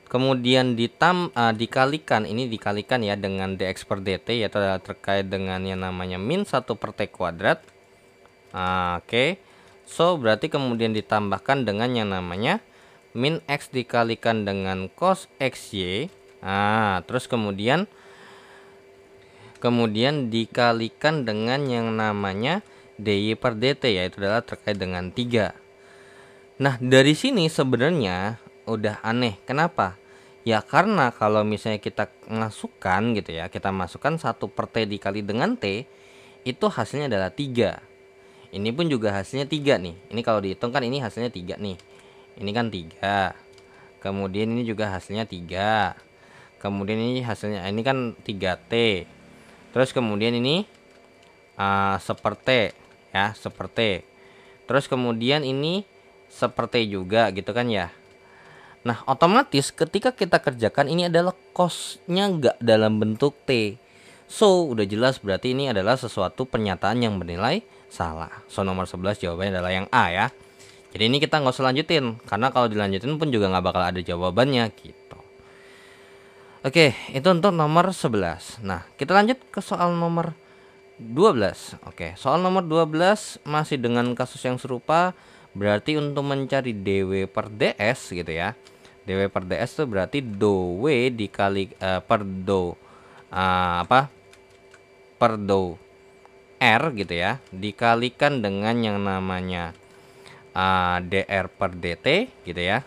kemudian dikalikan, ini dikalikan ya dengan dx per dt, yaitu adalah terkait dengan yang namanya min 1 per T kuadrat. Oke. So, berarti kemudian ditambahkan dengan yang namanya min X dikalikan dengan cos XY. Terus kemudian dikalikan dengan yang namanya dy per dt, yaitu adalah terkait dengan 3. Nah, dari sini sebenarnya udah aneh. Kenapa? Ya karena kalau misalnya kita masukkan gitu ya, kita masukkan 1 per T dikali dengan T, itu hasilnya adalah 3. Ini pun juga hasilnya 3 nih. Ini kalau dihitung kan ini hasilnya 3 nih. Ini kan 3. Kemudian ini juga hasilnya 3. Kemudian ini hasilnya, ini kan 3T. Terus kemudian ini seperti ya, seperti. Terus kemudian ini seperti juga gitu kan ya. Nah, otomatis ketika kita kerjakan ini adalah cos-nya nggak dalam bentuk T. So, udah jelas berarti ini adalah sesuatu pernyataan yang bernilai salah. So, nomor 11 jawabannya adalah yang A ya.
Jadi ini kita nggak usah lanjutin, karena kalau dilanjutin pun juga nggak bakal ada jawabannya gitu. Oke, itu untuk nomor 11. Nah, kita lanjut ke soal nomor 12. Oke, soal nomor 12 masih dengan kasus yang serupa. Berarti untuk mencari dw per ds gitu ya. Dw per ds itu berarti do w dikali per do per do r gitu ya, dikalikan dengan yang namanya dr per dt gitu ya.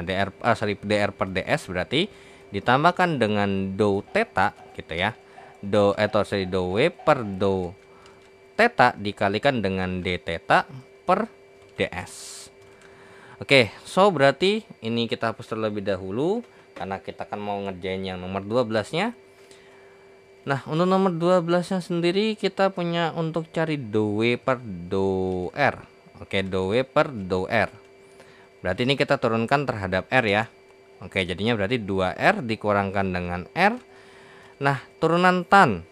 Dr per ds berarti ditambahkan dengan do theta gitu ya. Do w per do theta dikalikan dengan d theta per ds. Oke, so berarti ini kita hapus terlebih dahulu karena kita kan mau ngerjain yang nomor 12-nya. Nah, untuk nomor 12-nya sendiri kita punya untuk cari do w per do r. Oke, do w per do r. Berarti ini kita turunkan terhadap r ya. Oke, jadinya berarti 2r dikurangkan dengan r. Nah, turunan tan.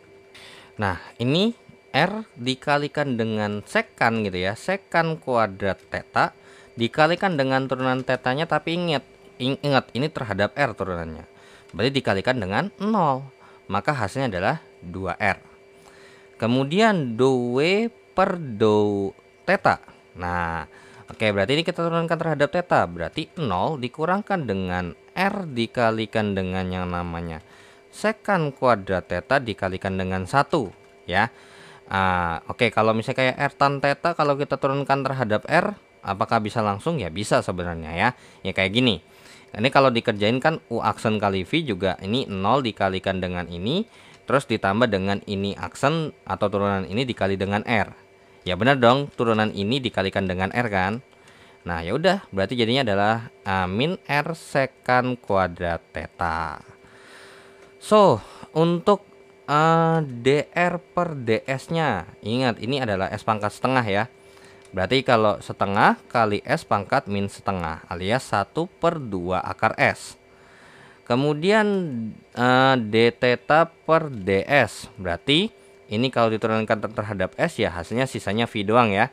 Nah, ini r dikalikan dengan sekan gitu ya. Sekan kuadrat theta dikalikan dengan turunan tetanya, tapi ingat ini terhadap r turunannya. Berarti dikalikan dengan 0. Maka hasilnya adalah 2r. Kemudian do w per do theta. Nah, oke, berarti ini kita turunkan terhadap theta. Berarti 0 dikurangkan dengan r dikalikan dengan yang namanya sekan kuadrat theta dikalikan dengan 1 ya. Oke, kalau misalnya kayak r tan theta, kalau kita turunkan terhadap r, apakah bisa langsung? Ya bisa sebenarnya ya. Ya kayak gini. Ini kalau dikerjain kan u aksen kali v juga ini 0 dikalikan dengan ini, terus ditambah dengan ini aksen atau turunan ini dikali dengan r. Ya benar dong, turunan ini dikalikan dengan r kan. Nah, ya udah, berarti jadinya adalah min r sekan kuadrat theta. So, untuk dr per ds-nya, ingat ini adalah s pangkat setengah ya. Berarti kalau setengah kali s pangkat min setengah alias 1/2 akar s. Kemudian d theta per ds. Berarti ini kalau diturunkan terhadap s ya hasilnya sisanya v doang ya.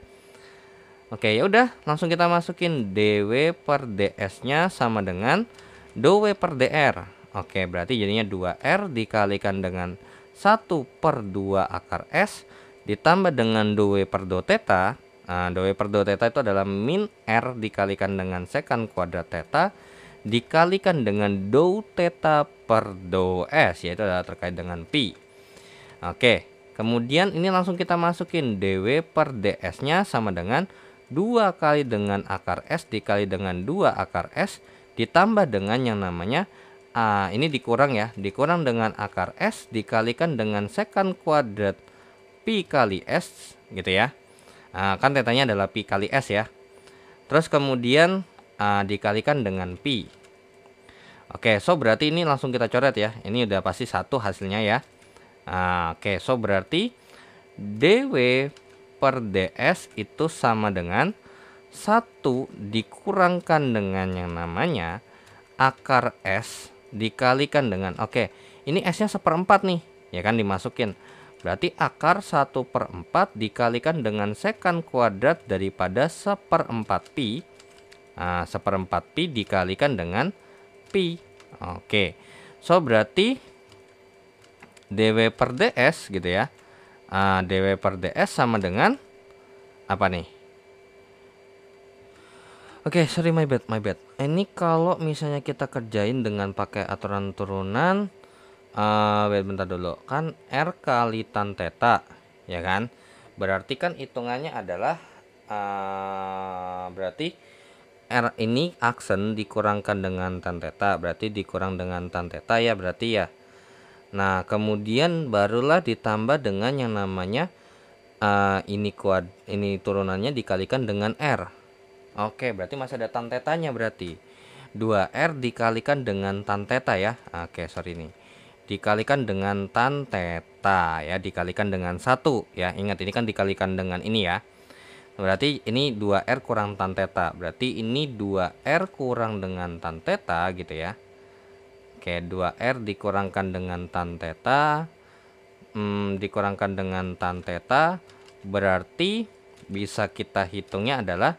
Oke, ya udah, langsung kita masukin dw per ds-nya sama dengan do w per dr. Oke, berarti jadinya 2r dikalikan dengan 1/2 akar s ditambah dengan do w per do theta. Do w per do theta itu adalah min r dikalikan dengan sekan kuadrat theta dikalikan dengan do theta per do s, yaitu adalah terkait dengan pi. Oke, kemudian ini langsung kita masukin dw per ds-nya sama dengan 2 kali dengan akar s dikali dengan 2 akar s ditambah dengan yang namanya ini dikurang ya, dikurang dengan akar s dikalikan dengan sekan kuadrat pi kali s gitu ya. Kan tetanya adalah pi kali s ya. Terus kemudian dikalikan dengan pi. Oke, so berarti ini langsung kita coret ya. Ini udah pasti 1 hasilnya ya. Oke, so berarti dw per ds itu sama dengan 1 dikurangkan dengan yang namanya akar s dikalikan dengan, oke, ini s-nya 1/4 nih, ya kan, dimasukin. Berarti akar 1/4 dikalikan dengan sekan kuadrat daripada 1/4 pi. 1/4 pi dikalikan dengan pi. Oke, so berarti dw per ds gitu ya. Dw per ds sama dengan apa nih? Oke, sorry, my bad. Ini kalau misalnya kita kerjain dengan pakai aturan turunan, bentar dulu. Kan r kali tan theta, ya kan? Berarti kan hitungannya adalah berarti r ini aksen dikurangkan dengan tan theta, berarti dikurang dengan tan theta ya berarti ya. Nah, kemudian barulah ditambah dengan yang namanya ini turunannya dikalikan dengan r. Oke, berarti masih ada tan tetanya berarti. 2r dikalikan dengan tan theta ya. Oke, sorry nih. Dikalikan dengan tan theta ya, dikalikan dengan 1 ya. Ingat ini kan dikalikan dengan ini ya. Berarti ini 2r kurang tan theta. Berarti ini 2r kurang dengan tan theta gitu ya. Oke, 2r dikurangkan dengan tan theta. Dikurangkan dengan tan theta berarti bisa kita hitungnya adalah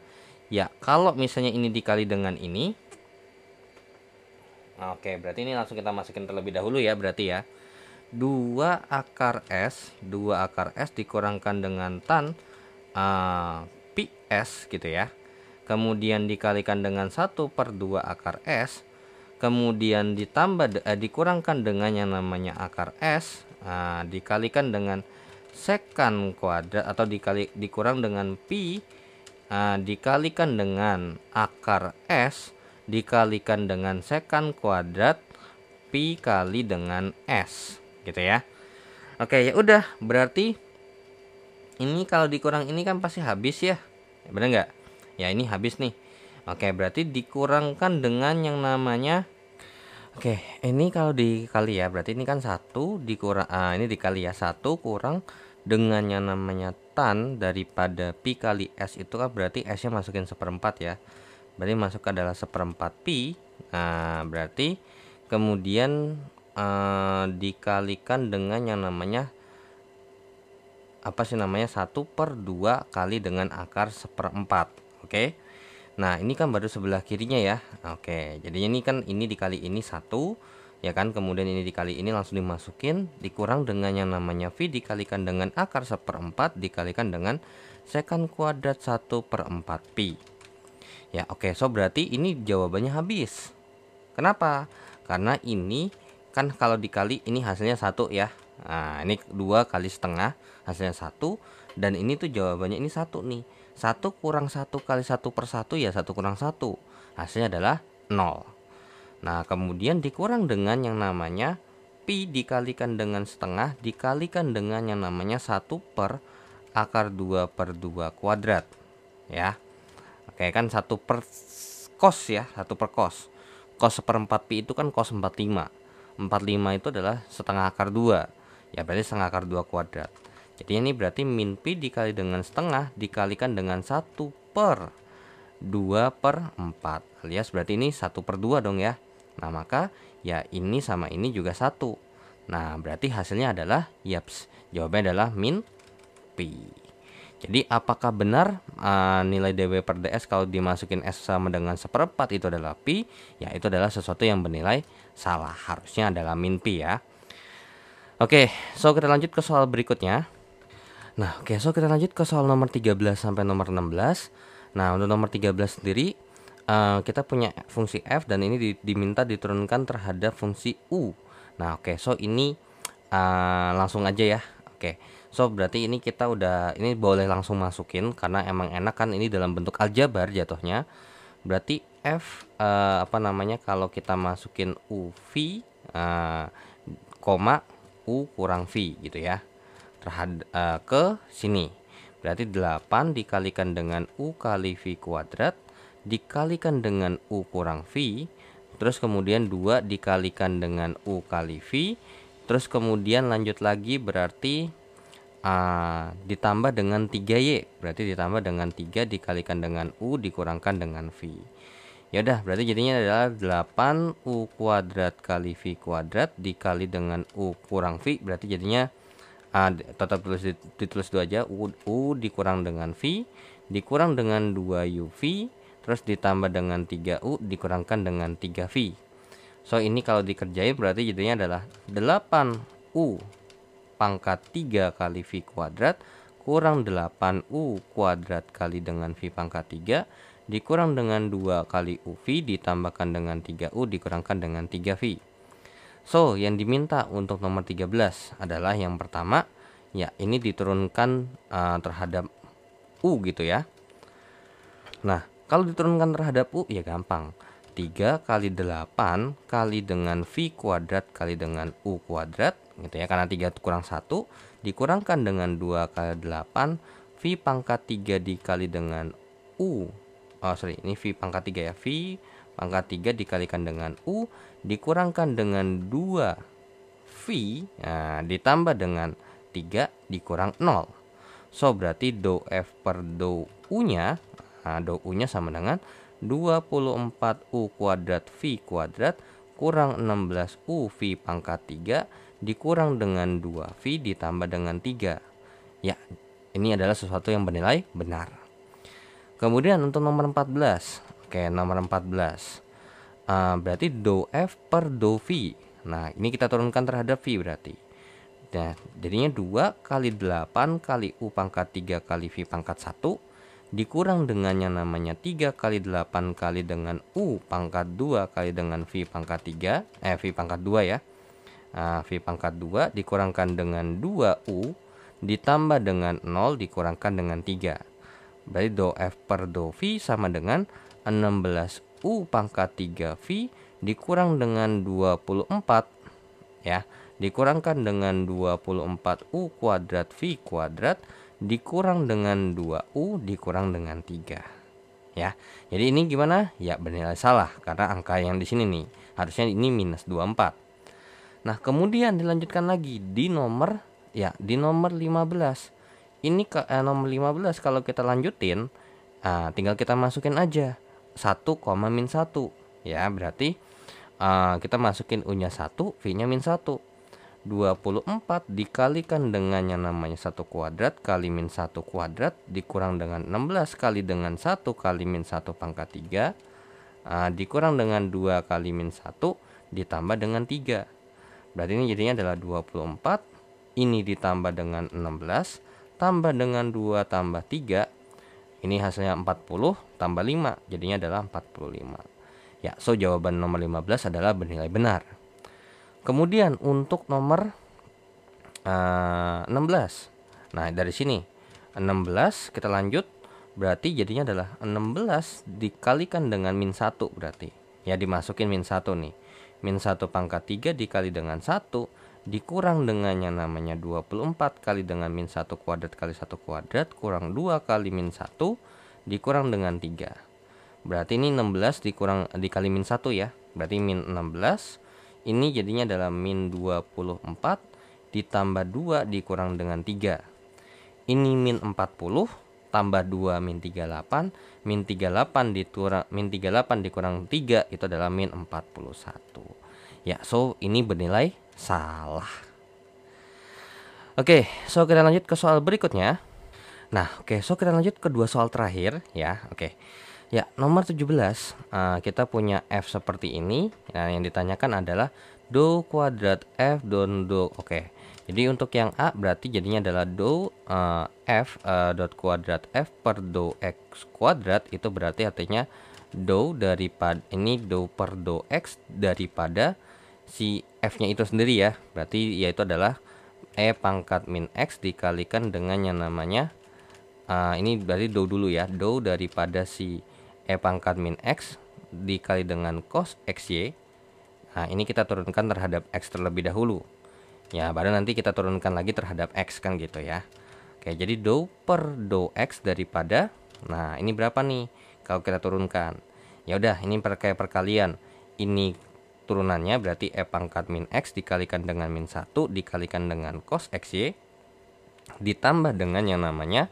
Ya, kalau misalnya ini dikali dengan ini, oke, berarti ini langsung kita masukin terlebih dahulu ya, berarti ya. 2 akar S dikurangkan dengan tan pi S gitu ya. Kemudian dikalikan dengan 1/2 akar S. Kemudian dikurangkan dengan yang namanya akar S, dikalikan dengan sekan kuadrat atau dikurang dengan pi, dikalikan dengan akar S, dikalikan dengan sekan kuadrat pi kali dengan S gitu ya. Oke, ya udah, berarti ini kalau dikurang ini kan pasti habis ya, bener nggak? Ya, ini habis nih. Oke, berarti dikurangkan dengan yang namanya, oke, ini kalau dikali ya, berarti ini kan satu dikurang, ini dikali ya, 1 kurang dengan yang namanya tan daripada pi kali S itu kan berarti S nya masukin 1/4 ya. Berarti masuk adalah 1/4 pi. Nah, berarti kemudian dikalikan dengan yang namanya apa sih namanya 1/2 kali dengan akar 1/4. Oke. Nah, ini kan baru sebelah kirinya ya. Oke, jadinya ini kan ini dikali ini 1 ya kan, kemudian ini dikali ini langsung dimasukin, dikurang dengan yang namanya V dikalikan dengan akar 1/4 dikalikan dengan sekan kuadrat 1/4 pi. Ya, oke, so berarti ini jawabannya habis. Kenapa? Karena ini kan kalau dikali ini hasilnya 1 ya. Nah, ini 2 kali setengah hasilnya 1, dan ini tuh jawabannya ini 1 nih. 1 kurang 1 kali 1/1 ya 1 kurang 1. Hasilnya adalah 0. Nah, kemudian dikurang dengan yang namanya pi dikalikan dengan setengah dikalikan dengan yang namanya 1 per akar 2/2 kuadrat. Ya. Oke, kan 1 per cos ya, 1 per cos. Cos 1/4 pi itu kan cos 45. 45 itu adalah setengah akar 2. Ya, berarti setengah akar 2 kuadrat. Jadi ini berarti min pi dikali dengan setengah dikalikan dengan 1 per 2/4, alias berarti ini 1/2 dong ya. Nah, maka ya ini sama ini juga 1. Nah, berarti hasilnya adalah yaps, jawabannya adalah min pi. Jadi apakah benar nilai dW per ds kalau dimasukin S sama dengan 1/4 itu adalah pi? Ya, itu adalah sesuatu yang bernilai salah, harusnya adalah min pi ya. Oke, so kita lanjut ke soal berikutnya. Nah, oke, so kita lanjut ke soal nomor 13 sampai nomor 16. Nah, untuk nomor 13 sendiri kita punya fungsi f dan ini diminta diturunkan terhadap fungsi u. Nah, oke, so ini langsung aja ya. Oke, so berarti ini kita udah, ini boleh langsung masukin karena emang enak kan, ini dalam bentuk aljabar jatuhnya. Berarti f apa namanya kalau kita masukin u v koma u kurang v gitu ya ke sini. Berarti 8 dikalikan dengan u kali v kuadrat dikalikan dengan u kurang v, terus kemudian 2 dikalikan dengan u kali v, terus kemudian lanjut lagi berarti ditambah dengan 3y, berarti ditambah dengan 3 dikalikan dengan u dikurangkan dengan v. Ya udah, berarti jadinya adalah 8 u kuadrat kali v kuadrat dikali dengan u kurang v, berarti jadinya tetap ditulis 2 aja, u dikurang dengan v dikurang dengan 2uv terus ditambah dengan 3u dikurangkan dengan 3v. So ini kalau dikerjain berarti jadinya adalah 8u pangkat 3 kali v kuadrat kurang 8u kuadrat kali dengan v pangkat 3 dikurang dengan 2 kali uv ditambahkan dengan 3u dikurangkan dengan 3v. So, yang diminta untuk nomor 13 adalah yang pertama, ya ini diturunkan terhadap U gitu ya. Nah, kalau diturunkan terhadap U ya gampang. 3 kali 8 kali dengan V kuadrat kali dengan U kuadrat gitu ya. Karena 3 kurang 1 dikurangkan dengan 2 kali 8 V pangkat 3 dikali dengan U. Ini V pangkat 3 ya. V pangkat 3 dikalikan dengan U dikurangkan dengan 2V ditambah dengan 3 dikurang 0. So berarti do F per do U-nya, do U-nya sama dengan 24U kuadrat V kuadrat kurang 16U V pangkat 3 dikurang dengan 2V ditambah dengan 3. Ya, ini adalah sesuatu yang bernilai benar.
Kemudian untuk nomor 14. Oke, nomor 14. Berarti do F per do V. Nah, ini kita turunkan terhadap V berarti. Nah, jadinya 2 kali 8 kali U pangkat 3 kali V pangkat 1 dikurang dengannya namanya 3 kali 8 kali dengan U pangkat 2 kali dengan V pangkat 3, V pangkat 2 ya. V pangkat 2 dikurangkan dengan 2U ditambah dengan 0 dikurangkan dengan 3. Berarti do F per do V sama dengan 16U pangkat 3V dikurang dengan 24 ya. Dikurangkan dengan 24U kuadrat V kuadrat dikurang dengan 2U dikurang dengan 3 ya. Jadi ini gimana? Ya bernilai salah karena angka yang di sini nih harusnya ini minus 24. Nah, kemudian dilanjutkan lagi di nomor 15. Ini nomor 15 kalau kita lanjutin tinggal kita masukin aja 1, min 1 ya. Berarti kita masukin U-nya 1, V-nya min 1. 24 dikalikan dengan yang namanya 1 kuadrat kali min 1 kuadrat dikurang dengan 16 kali dengan 1 kali min 1 pangkat 3 dikurang dengan 2 kali min 1 ditambah dengan 3. Berarti ini jadinya adalah 24. Ini ditambah dengan 16 tambah dengan 2 tambah 3. Ini hasilnya 40 tambah 5 jadinya adalah 45. Ya, so jawaban nomor 15 adalah bernilai benar. Kemudian untuk nomor 16. Nah, dari sini 16 kita lanjut, berarti jadinya adalah 16 dikalikan dengan min 1 berarti. Ya, dimasukin min 1 nih. Min 1 pangkat 3 dikali dengan 1 dikurang dengan yang namanya 24 kali dengan min 1 kuadrat kali 1 kuadrat kurang 2 kali min 1 dikurang dengan 3. Berarti ini 16 dikali min 1 ya. Berarti min 16. Ini jadinya adalah min 24 ditambah 2 dikurang dengan 3. Ini min 40 tambah 2 min 38. Min 38 dikurang 3 itu adalah min 41. Ya, so ini bernilai salah. Oke, so kita lanjut ke soal berikutnya. Nah, so kita lanjut ke dua soal terakhir ya. Ya, nomor 17 kita punya F seperti ini. Nah, yang ditanyakan adalah do kuadrat F don do. Jadi untuk yang A berarti jadinya adalah do F dot kuadrat F per do X kuadrat. Itu berarti artinya do daripada ini do per do X daripada si F-nya itu sendiri ya. Berarti yaitu adalah E pangkat min X dikalikan dengan yang namanya ini berarti do dulu ya. Do daripada si E pangkat min X dikali dengan cos XY. Nah, ini kita turunkan terhadap X terlebih dahulu. Ya, baru nanti kita turunkan lagi terhadap X kan gitu ya. Jadi do per do X daripada, nah ini berapa nih kalau kita turunkan. Ya udah, ini kayak perkalian. Ini turunannya berarti E pangkat min X dikalikan dengan min 1 dikalikan dengan cos XY ditambah dengan yang namanya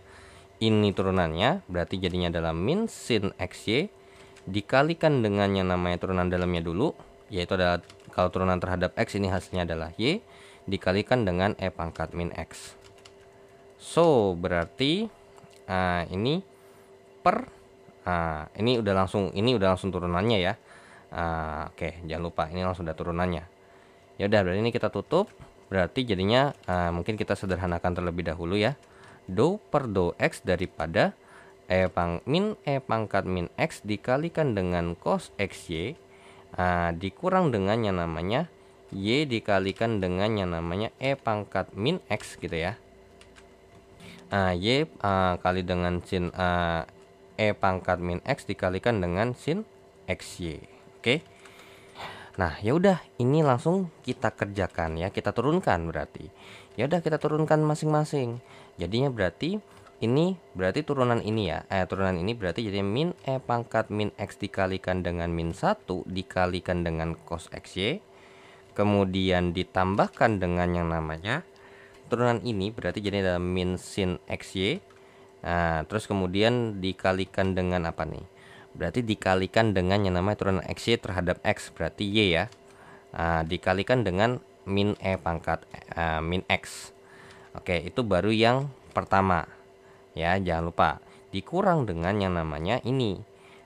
ini turunannya berarti jadinya adalah min sin XY dikalikan dengan yang namanya turunan dalamnya dulu, yaitu adalah kalau turunan terhadap X ini hasilnya adalah Y dikalikan dengan E pangkat min X. So berarti ini per ini udah langsung turunannya ya. Jangan lupa ini langsung udah turunannya. Ya udah, berarti ini kita tutup. Berarti jadinya mungkin kita sederhanakan terlebih dahulu ya. Do per do X daripada E pangkat min X dikalikan dengan cos XY dikurang dengan yang namanya Y dikalikan dengan yang namanya E pangkat min X gitu ya. Y kali dengan sin E pangkat min X dikalikan dengan sin XY. Nah, ya udah, ini langsung kita kerjakan ya, kita turunkan berarti. Ya udah, kita turunkan masing-masing. Jadinya berarti ini berarti turunan ini ya. Turunan ini berarti jadi min E pangkat min X dikalikan dengan min 1 dikalikan dengan cos XY. Kemudian ditambahkan dengan yang namanya turunan ini berarti jadi ada min sin XY. Terus kemudian dikalikan dengan apa nih? Berarti dikalikan dengan yang namanya turunan XY terhadap X berarti Y ya. Dikalikan dengan min E pangkat min X. Itu baru yang pertama. Ya, jangan lupa dikurang dengan yang namanya ini.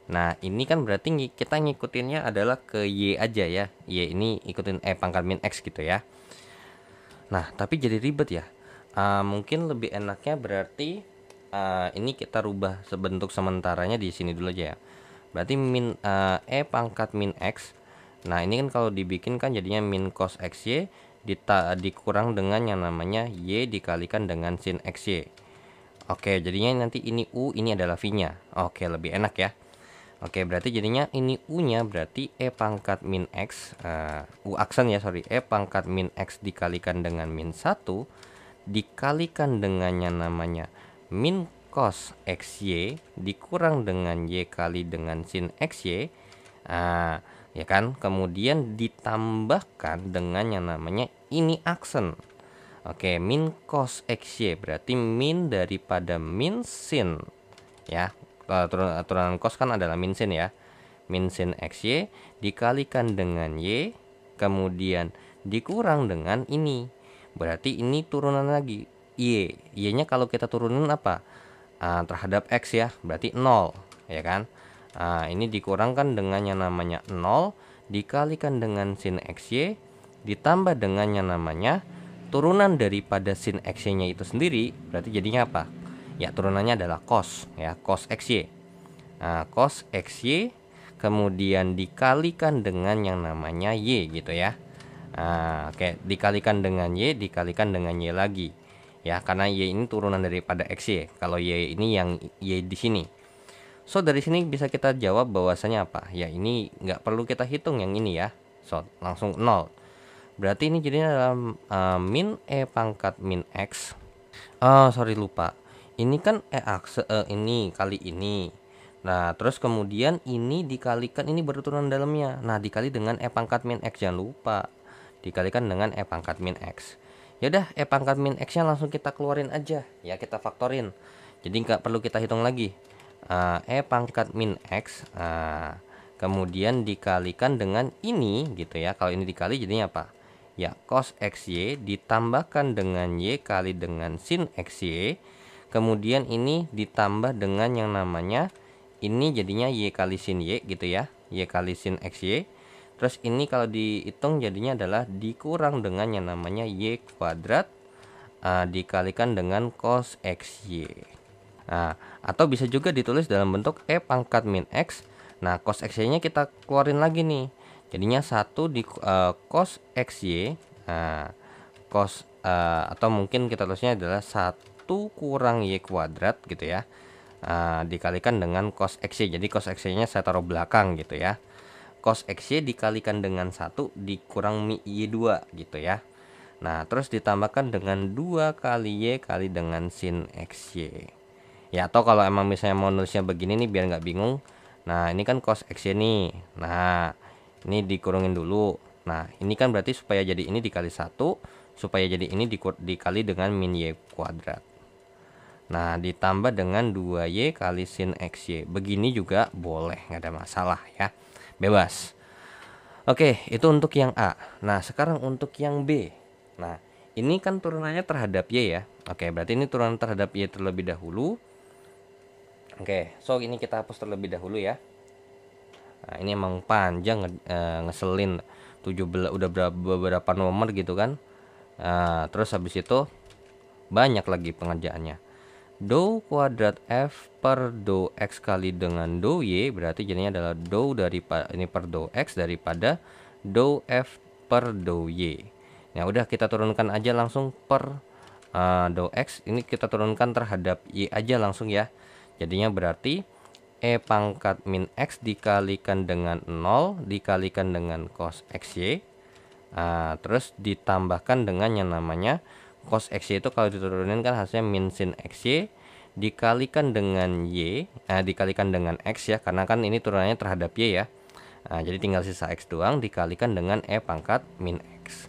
Nah, ini kan berarti kita ngikutinnya adalah ke Y aja ya. Y ini ikutin E pangkat min X gitu ya. Nah, tapi jadi ribet ya. Mungkin lebih enaknya berarti ini kita rubah sebentuk sementaranya di sini dulu aja ya. Berarti E pangkat min X. Nah, ini kan kalau dibikin kan jadinya min cos XY dikurang dengan yang namanya Y dikalikan dengan sin XY. Oke, jadinya nanti ini U, ini adalah V-nya. Oke, lebih enak ya. Oke, berarti jadinya ini U-nya berarti E pangkat min X, U aksen ya, sorry. E pangkat min X dikalikan dengan min 1 dikalikan dengan yang namanya min cos XY dikurang dengan Y kali dengan sin XY. Ya kan? Kemudian ditambahkan dengan yang namanya ini aksen. Oke, min cos XY berarti min daripada min sin. Ya, turunan cos kan adalah min sin ya. Min sin XY dikalikan dengan Y, kemudian dikurang dengan ini. Berarti ini turunan lagi Y. Y-nya kalau kita turunin apa? Terhadap X ya, berarti 0, ya kan? Ini dikurangkan dengan yang namanya 0 dikalikan dengan sin XY ditambah dengan yang namanya turunan daripada sin XY-nya itu sendiri. Berarti jadinya apa? Ya, turunannya adalah cos ya, cos XY. Cos XY kemudian dikalikan dengan yang namanya Y gitu ya. Oke, dikalikan dengan Y dikalikan dengan Y lagi. Ya, karena Y ini turunan daripada XY. Kalau Y ini yang Y di sini. So, dari sini bisa kita jawab bahwasanya apa? Ya, ini nggak perlu kita hitung yang ini ya. So, langsung 0. Berarti ini jadinya adalah min E pangkat min X. Sorry lupa. Ini kan E akse ini kali ini. Nah, terus kemudian ini dikalikan, ini berturunan dalamnya. Nah, dikali dengan E pangkat min X, jangan lupa. Dikalikan dengan E pangkat min X. Yaudah, E pangkat min X-nya langsung kita keluarin aja. Ya, kita faktorin. Jadi nggak perlu kita hitung lagi. E pangkat min X. Kemudian dikalikan dengan ini gitu ya. Kalau ini dikali jadinya apa? Ya, cos XY ditambahkan dengan Y kali dengan sin XY. Kemudian ini ditambah dengan yang namanya ini jadinya Y kali sin Y gitu ya. Y kali sin XY. Terus ini kalau dihitung jadinya adalah dikurang dengan yang namanya Y kuadrat dikalikan dengan cos XY. Atau bisa juga ditulis dalam bentuk E pangkat min X. Nah, cos XY nya kita keluarin lagi nih. Jadinya 1 di cos XY. Cos atau mungkin kita tulisnya adalah 1 kurang Y kuadrat gitu ya. Dikalikan dengan cos XY. Jadi cos XY nya saya taruh belakang gitu ya. Cos XY dikalikan dengan 1 dikurang Y2 gitu ya. Nah, terus ditambahkan dengan 2 kali Y kali dengan sin XY. Ya, atau kalau emang misalnya mau nulisnya begini nih biar nggak bingung. Nah, ini kan cos XY nih. Nah, ini dikurungin dulu. Nah, ini kan berarti supaya jadi ini dikali 1, supaya jadi ini dikali dengan min Y kuadrat. Nah, ditambah dengan 2Y kali sin XY. Begini juga boleh, nggak ada masalah ya. Bebas. Oke, itu untuk yang A. Nah, sekarang untuk yang B. Nah, ini kan turunannya terhadap Y ya. Oke, berarti ini turunan terhadap Y terlebih dahulu. Oke, so ini kita hapus terlebih dahulu ya. Nah, ini emang panjang ngeselin. 17 udah beberapa nomor gitu kan. Terus habis itu banyak lagi pengerjaannya. Dou kuadrat F per dou X kali dengan dou Y berarti jadinya adalah dou daripada ini per dou X daripada dou F per dou Y. Nah, udah kita turunkan aja langsung per dou X. Ini kita turunkan terhadap Y aja langsung ya. Jadinya berarti E pangkat min X dikalikan dengan 0 dikalikan dengan cos XY. Terus ditambahkan dengan yang namanya cos XY itu kalau diturunin kan hasilnya min sin XY dikalikan dengan Y, dikalikan dengan X ya, karena kan ini turunannya terhadap Y ya. Jadi tinggal sisa X doang dikalikan dengan E pangkat min X.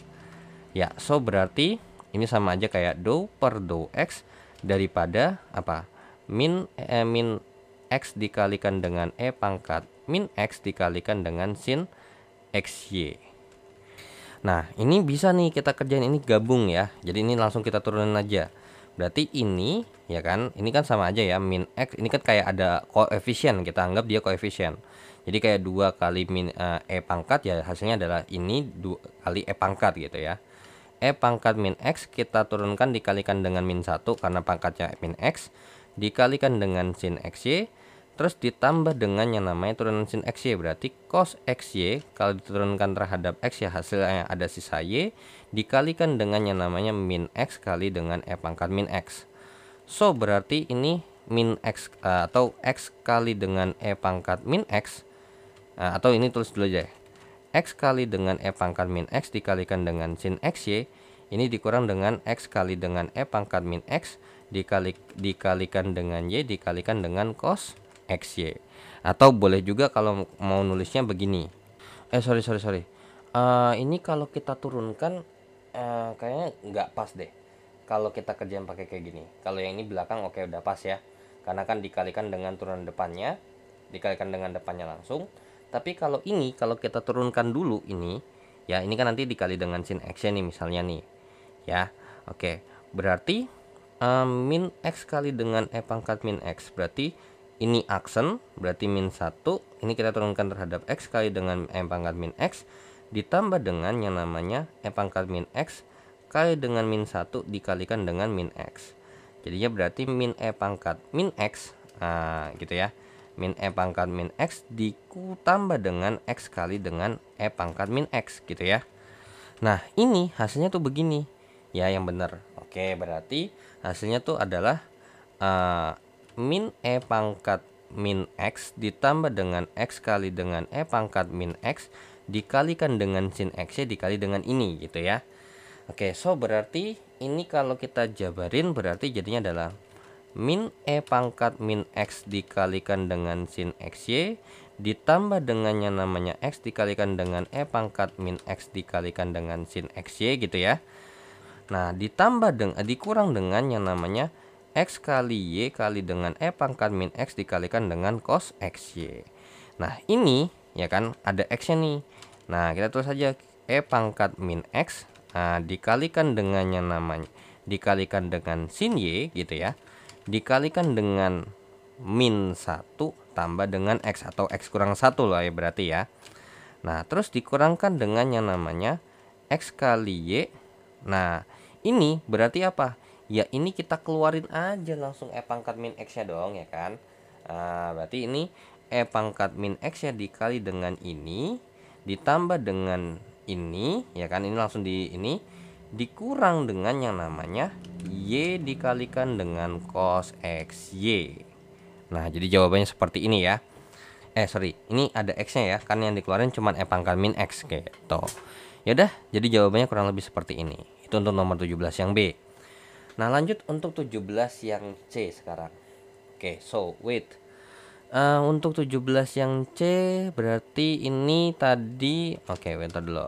Ya, so berarti ini sama aja kayak dou per dou X daripada apa? Min X dikalikan dengan E pangkat min X dikalikan dengan sin XY. Nah, ini bisa nih kita kerjain ini gabung ya. Jadi ini langsung kita turunin aja. Berarti ini ya kan, ini kan sama aja ya, min X ini kan kayak ada koefisien, kita anggap dia koefisien. Jadi kayak 2 kali min E pangkat ya, hasilnya adalah ini 2 kali E pangkat gitu ya. E pangkat min X kita turunkan dikalikan dengan min 1 karena pangkatnya min X, dikalikan dengan sin XY, terus ditambah dengan yang namanya turunan sin XY, berarti cos XY kalau diturunkan terhadap X ya hasilnya ada sisa Y, dikalikan dengan yang namanya min X kali dengan E pangkat min X. So berarti ini min X atau X kali dengan E pangkat min X, atau ini tulis dulu aja ya. X kali dengan E pangkat min X dikalikan dengan sin XY, ini dikurang dengan X kali dengan E pangkat min X dikalikan dengan Y dikalikan dengan cos XY. Atau boleh juga kalau mau nulisnya begini. Sorry. Ini kalau kita turunkan kayaknya nggak pas deh. Kalau kita kerjain pakai kayak gini. Kalau yang ini belakang oke udah pas ya. Karena kan dikalikan dengan turunan depannya, dikalikan dengan depannya langsung. Tapi kalau ini, kalau kita turunkan dulu ini, ya ini kan nanti dikali dengan sin X nih misalnya nih. Ya, oke. Berarti min X kali dengan E pangkat min X. Berarti ini aksen, berarti min 1. Ini kita turunkan terhadap X kali dengan E pangkat min X. Ditambah dengan yang namanya E pangkat min X kali dengan min 1 dikalikan dengan min X. Jadinya berarti min E pangkat min X. Gitu ya. Min E pangkat min X ditambah dengan X kali dengan E pangkat min X gitu ya. Nah ini hasilnya tuh begini ya, yang benar. Oke, berarti hasilnya tuh adalah min E pangkat min X ditambah dengan X kali dengan E pangkat min X dikalikan dengan sin X dikali dengan ini gitu ya. Oke, so berarti ini kalau kita jabarin berarti jadinya adalah min E pangkat min X dikalikan dengan sin XY ditambah dengan yang namanya X dikalikan dengan E pangkat min X dikalikan dengan sin XY gitu ya. Nah ditambah dengan dikurang dengan yang namanya X kali Y kali dengan E pangkat min X dikalikan dengan cos XY. Nah ini ya kan ada X nya nih. Nah kita tulis saja E pangkat min X dikalikan dengan yang namanya dikalikan dengan sin Y gitu ya, dikalikan dengan min 1 tambah dengan X atau X kurang 1 lah ya berarti ya. Nah terus dikurangkan dengan yang namanya X kali Y. Nah ini berarti apa? Ya ini kita keluarin aja langsung E pangkat min X nya dong ya kan. Berarti ini E pangkat min X nya dikali dengan ini ditambah dengan ini ya kan, ini langsung di ini dikurang dengan yang namanya Y dikalikan dengan cos XY. Nah jadi jawabannya seperti ini ya. Sorry, ini ada X nya ya, kan yang dikeluarin cuman E pangkat min X gitu. Yaudah, jadi jawabannya kurang lebih seperti ini. Itu untuk nomor 17 yang B. Nah lanjut untuk 17 yang C sekarang. Oke, so wait. Untuk 17 yang C berarti ini tadi. Oke, bentar dulu.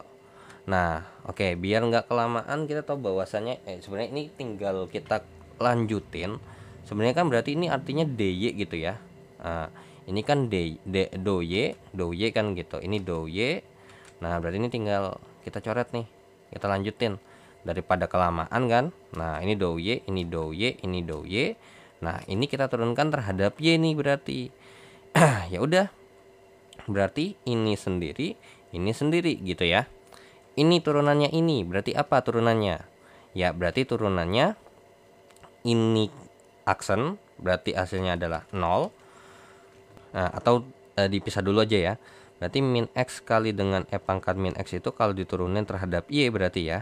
Nah oke, biar nggak kelamaan kita tahu bahwasannya sebenarnya ini tinggal kita lanjutin. Sebenarnya kan berarti ini artinya DY gitu ya. Ini kan do Y kan gitu. Ini do Y. Nah berarti ini tinggal kita coret nih, kita lanjutin daripada kelamaan kan. Nah ini do Y, ini do Y, ini do Y. Nah ini kita turunkan terhadap Y nih berarti. Ya udah, berarti ini sendiri gitu ya. Ini turunannya ini berarti apa turunannya? Ya berarti turunannya ini aksen, berarti hasilnya adalah 0. Atau dipisah dulu aja ya. Berarti min X kali dengan E pangkat min X itu kalau diturunin terhadap Y berarti ya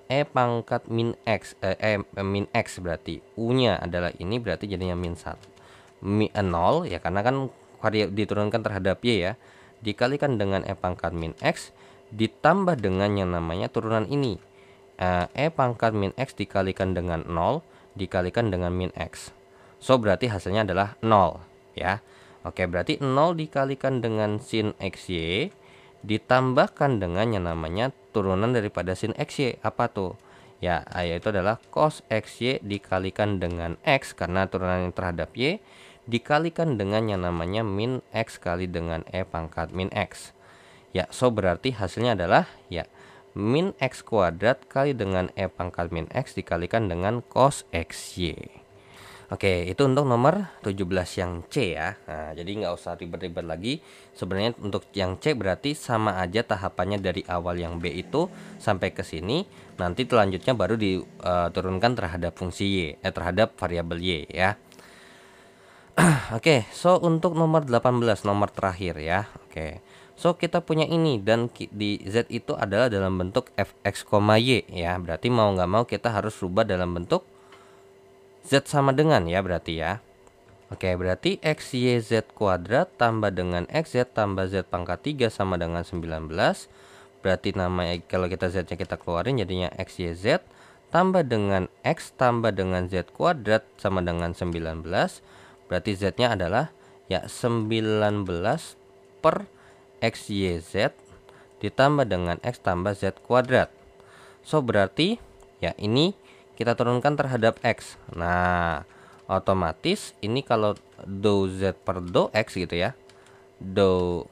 E pangkat min X min X berarti U nya adalah ini, berarti jadinya min 1 0 ya, karena kan diturunkan terhadap Y ya, dikalikan dengan E pangkat min X ditambah dengan yang namanya turunan ini E pangkat min X dikalikan dengan 0 dikalikan dengan min X. So berarti hasilnya adalah 0 ya. Oke, berarti 0 dikalikan dengan sin XY ditambahkan dengan yang namanya turunan daripada sin XY. Apa tuh? Ya, yaitu adalah cos XY dikalikan dengan X karena turunan yang terhadap Y dikalikan dengan yang namanya min X kali dengan E pangkat min X. Ya, so berarti hasilnya adalah ya min X kuadrat kali dengan E pangkat min X dikalikan dengan cos XY. Oke, itu untuk nomor 17 yang C ya. Nah, jadi nggak usah ribet-ribet lagi. Sebenarnya untuk yang C berarti sama aja tahapannya dari awal yang B itu sampai ke sini. Nanti selanjutnya baru diturunkan terhadap fungsi Y, terhadap variabel Y ya. Oke, so untuk nomor 18, nomor terakhir ya. Oke. So kita punya ini dan di Z itu adalah dalam bentuk fx, y ya. Berarti mau nggak mau kita harus rubah dalam bentuk Z sama dengan ya berarti ya. Oke, berarti X, Y, Z kuadrat tambah dengan XZ tambah Z pangkat 3 sama dengan 19. Berarti nama kalau kita Z-nya kita keluarin jadinya X, Y, Z tambah dengan X tambah dengan Z kuadrat sama dengan 19. Berarti Z-nya adalah ya 19 per X, Y, Z ditambah dengan X tambah Z kuadrat. So, berarti ya ini kita turunkan terhadap X. Nah, otomatis ini kalau do Z per do X gitu ya, do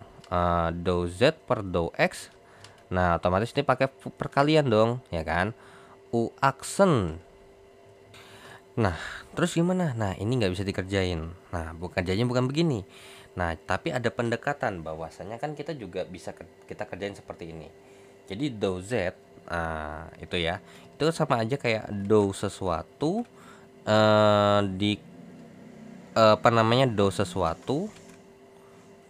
Z per do X, nah otomatis ini pakai perkalian dong ya kan, U aksen. Nah terus gimana? Nah ini nggak bisa dikerjain. Nah kerjanya bukan begini. Nah tapi ada pendekatan bahwasanya kan kita juga bisa kita kerjain seperti ini. Jadi do Z itu ya, itu sama aja kayak do sesuatu do sesuatu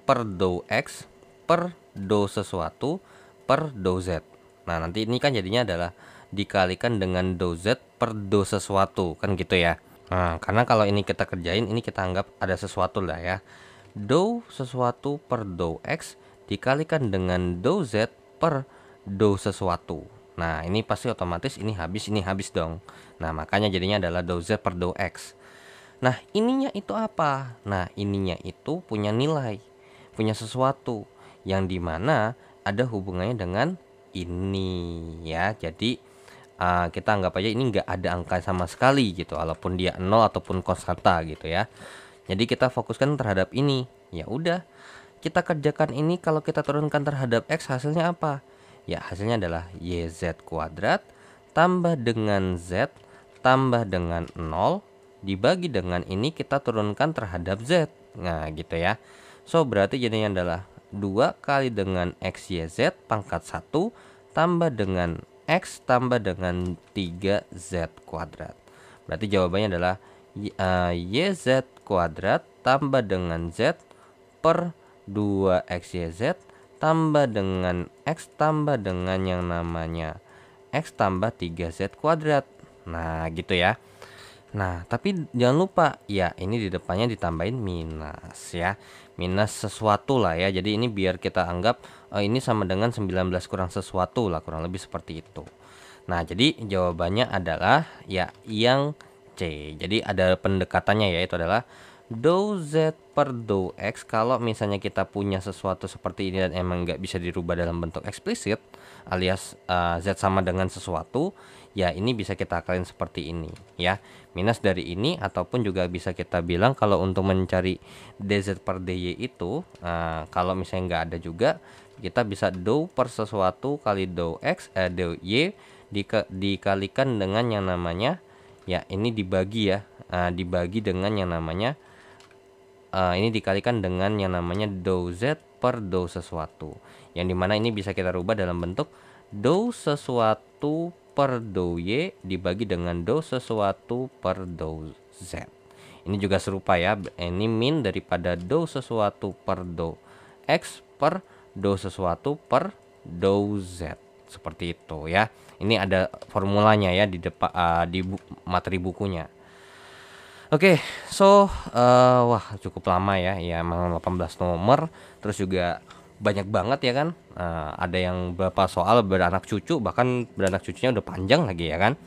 per do X per do sesuatu per do Z. Nah nanti ini kan jadinya adalah dikalikan dengan do Z per do sesuatu kan gitu ya. Nah karena kalau ini kita kerjain, ini kita anggap ada sesuatu lah ya. Do sesuatu per do X dikalikan dengan do Z per do sesuatu. Nah ini pasti otomatis ini habis dong. Nah makanya jadinya adalah do Z per do X. Nah ininya itu apa? Nah ininya itu punya nilai, punya sesuatu yang dimana ada hubungannya dengan ini ya. Jadi kita anggap aja ini nggak ada angka sama sekali gitu, walaupun dia 0 ataupun konstanta gitu ya. Jadi kita fokuskan terhadap ini. Ya udah, kita kerjakan ini. Kalau kita turunkan terhadap X hasilnya apa? Ya hasilnya adalah YZ kuadrat tambah dengan Z tambah dengan 0 dibagi dengan ini kita turunkan terhadap Z. Nah gitu ya. So berarti jadinya adalah 2 kali dengan XYZ pangkat 1 tambah dengan X tambah dengan 3Z kuadrat. Berarti jawabannya adalah YZ kuadrat tambah dengan Z per 2XYZ tambah dengan X tambah dengan yang namanya X tambah 3Z kuadrat. Nah gitu ya. Nah tapi jangan lupa ya, ini di depannya ditambahin minus ya, minus sesuatu lah ya. Jadi ini biar kita anggap ini sama dengan 19 kurang sesuatu lah, kurang lebih seperti itu. Nah jadi jawabannya adalah ya yang C. Jadi ada pendekatannya ya, itu adalah do Z per do X. Kalau misalnya kita punya sesuatu seperti ini dan emang nggak bisa dirubah dalam bentuk eksplisit, alias Z sama dengan sesuatu, ya ini bisa kita akalin seperti ini ya, minus dari ini. Ataupun juga bisa kita bilang kalau untuk mencari dz per dy itu kalau misalnya nggak ada juga, kita bisa do per sesuatu kali do X do Y dikalikan dengan yang namanya ya ini dibagi ya, dibagi dengan yang namanya ini dikalikan dengan yang namanya do Z per do sesuatu, yang dimana ini bisa kita rubah dalam bentuk do sesuatu per do Y dibagi dengan do sesuatu per do Z. Ini juga serupa ya, ini min daripada do sesuatu per do X per do sesuatu per do Z, seperti itu ya. Ini ada formulanya ya di depan di materi bukunya. Oke, so wah cukup lama ya, ya emang 18 nomor, terus juga banyak banget ya kan. Ada yang berapa soal beranak cucu, bahkan beranak cucunya udah panjang lagi ya kan.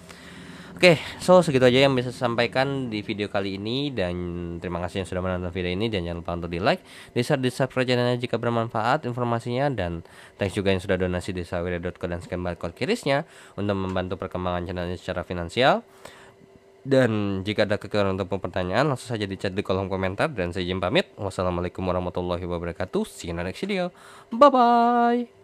Oke, so segitu aja yang bisa saya sampaikan di video kali ini, dan terima kasih yang sudah menonton video ini, dan jangan lupa untuk di like, di share, di subscribe channelnya jika bermanfaat informasinya, dan thanks juga yang sudah donasi di sawira.co dan scan barcode kirisnya untuk membantu perkembangan channelnya secara finansial. Dan jika ada kekurangan ataupun pertanyaan, langsung saja di chat di kolom komentar, dan saya izin pamit. Wassalamualaikum warahmatullahi wabarakatuh. See you in the next video. Bye bye.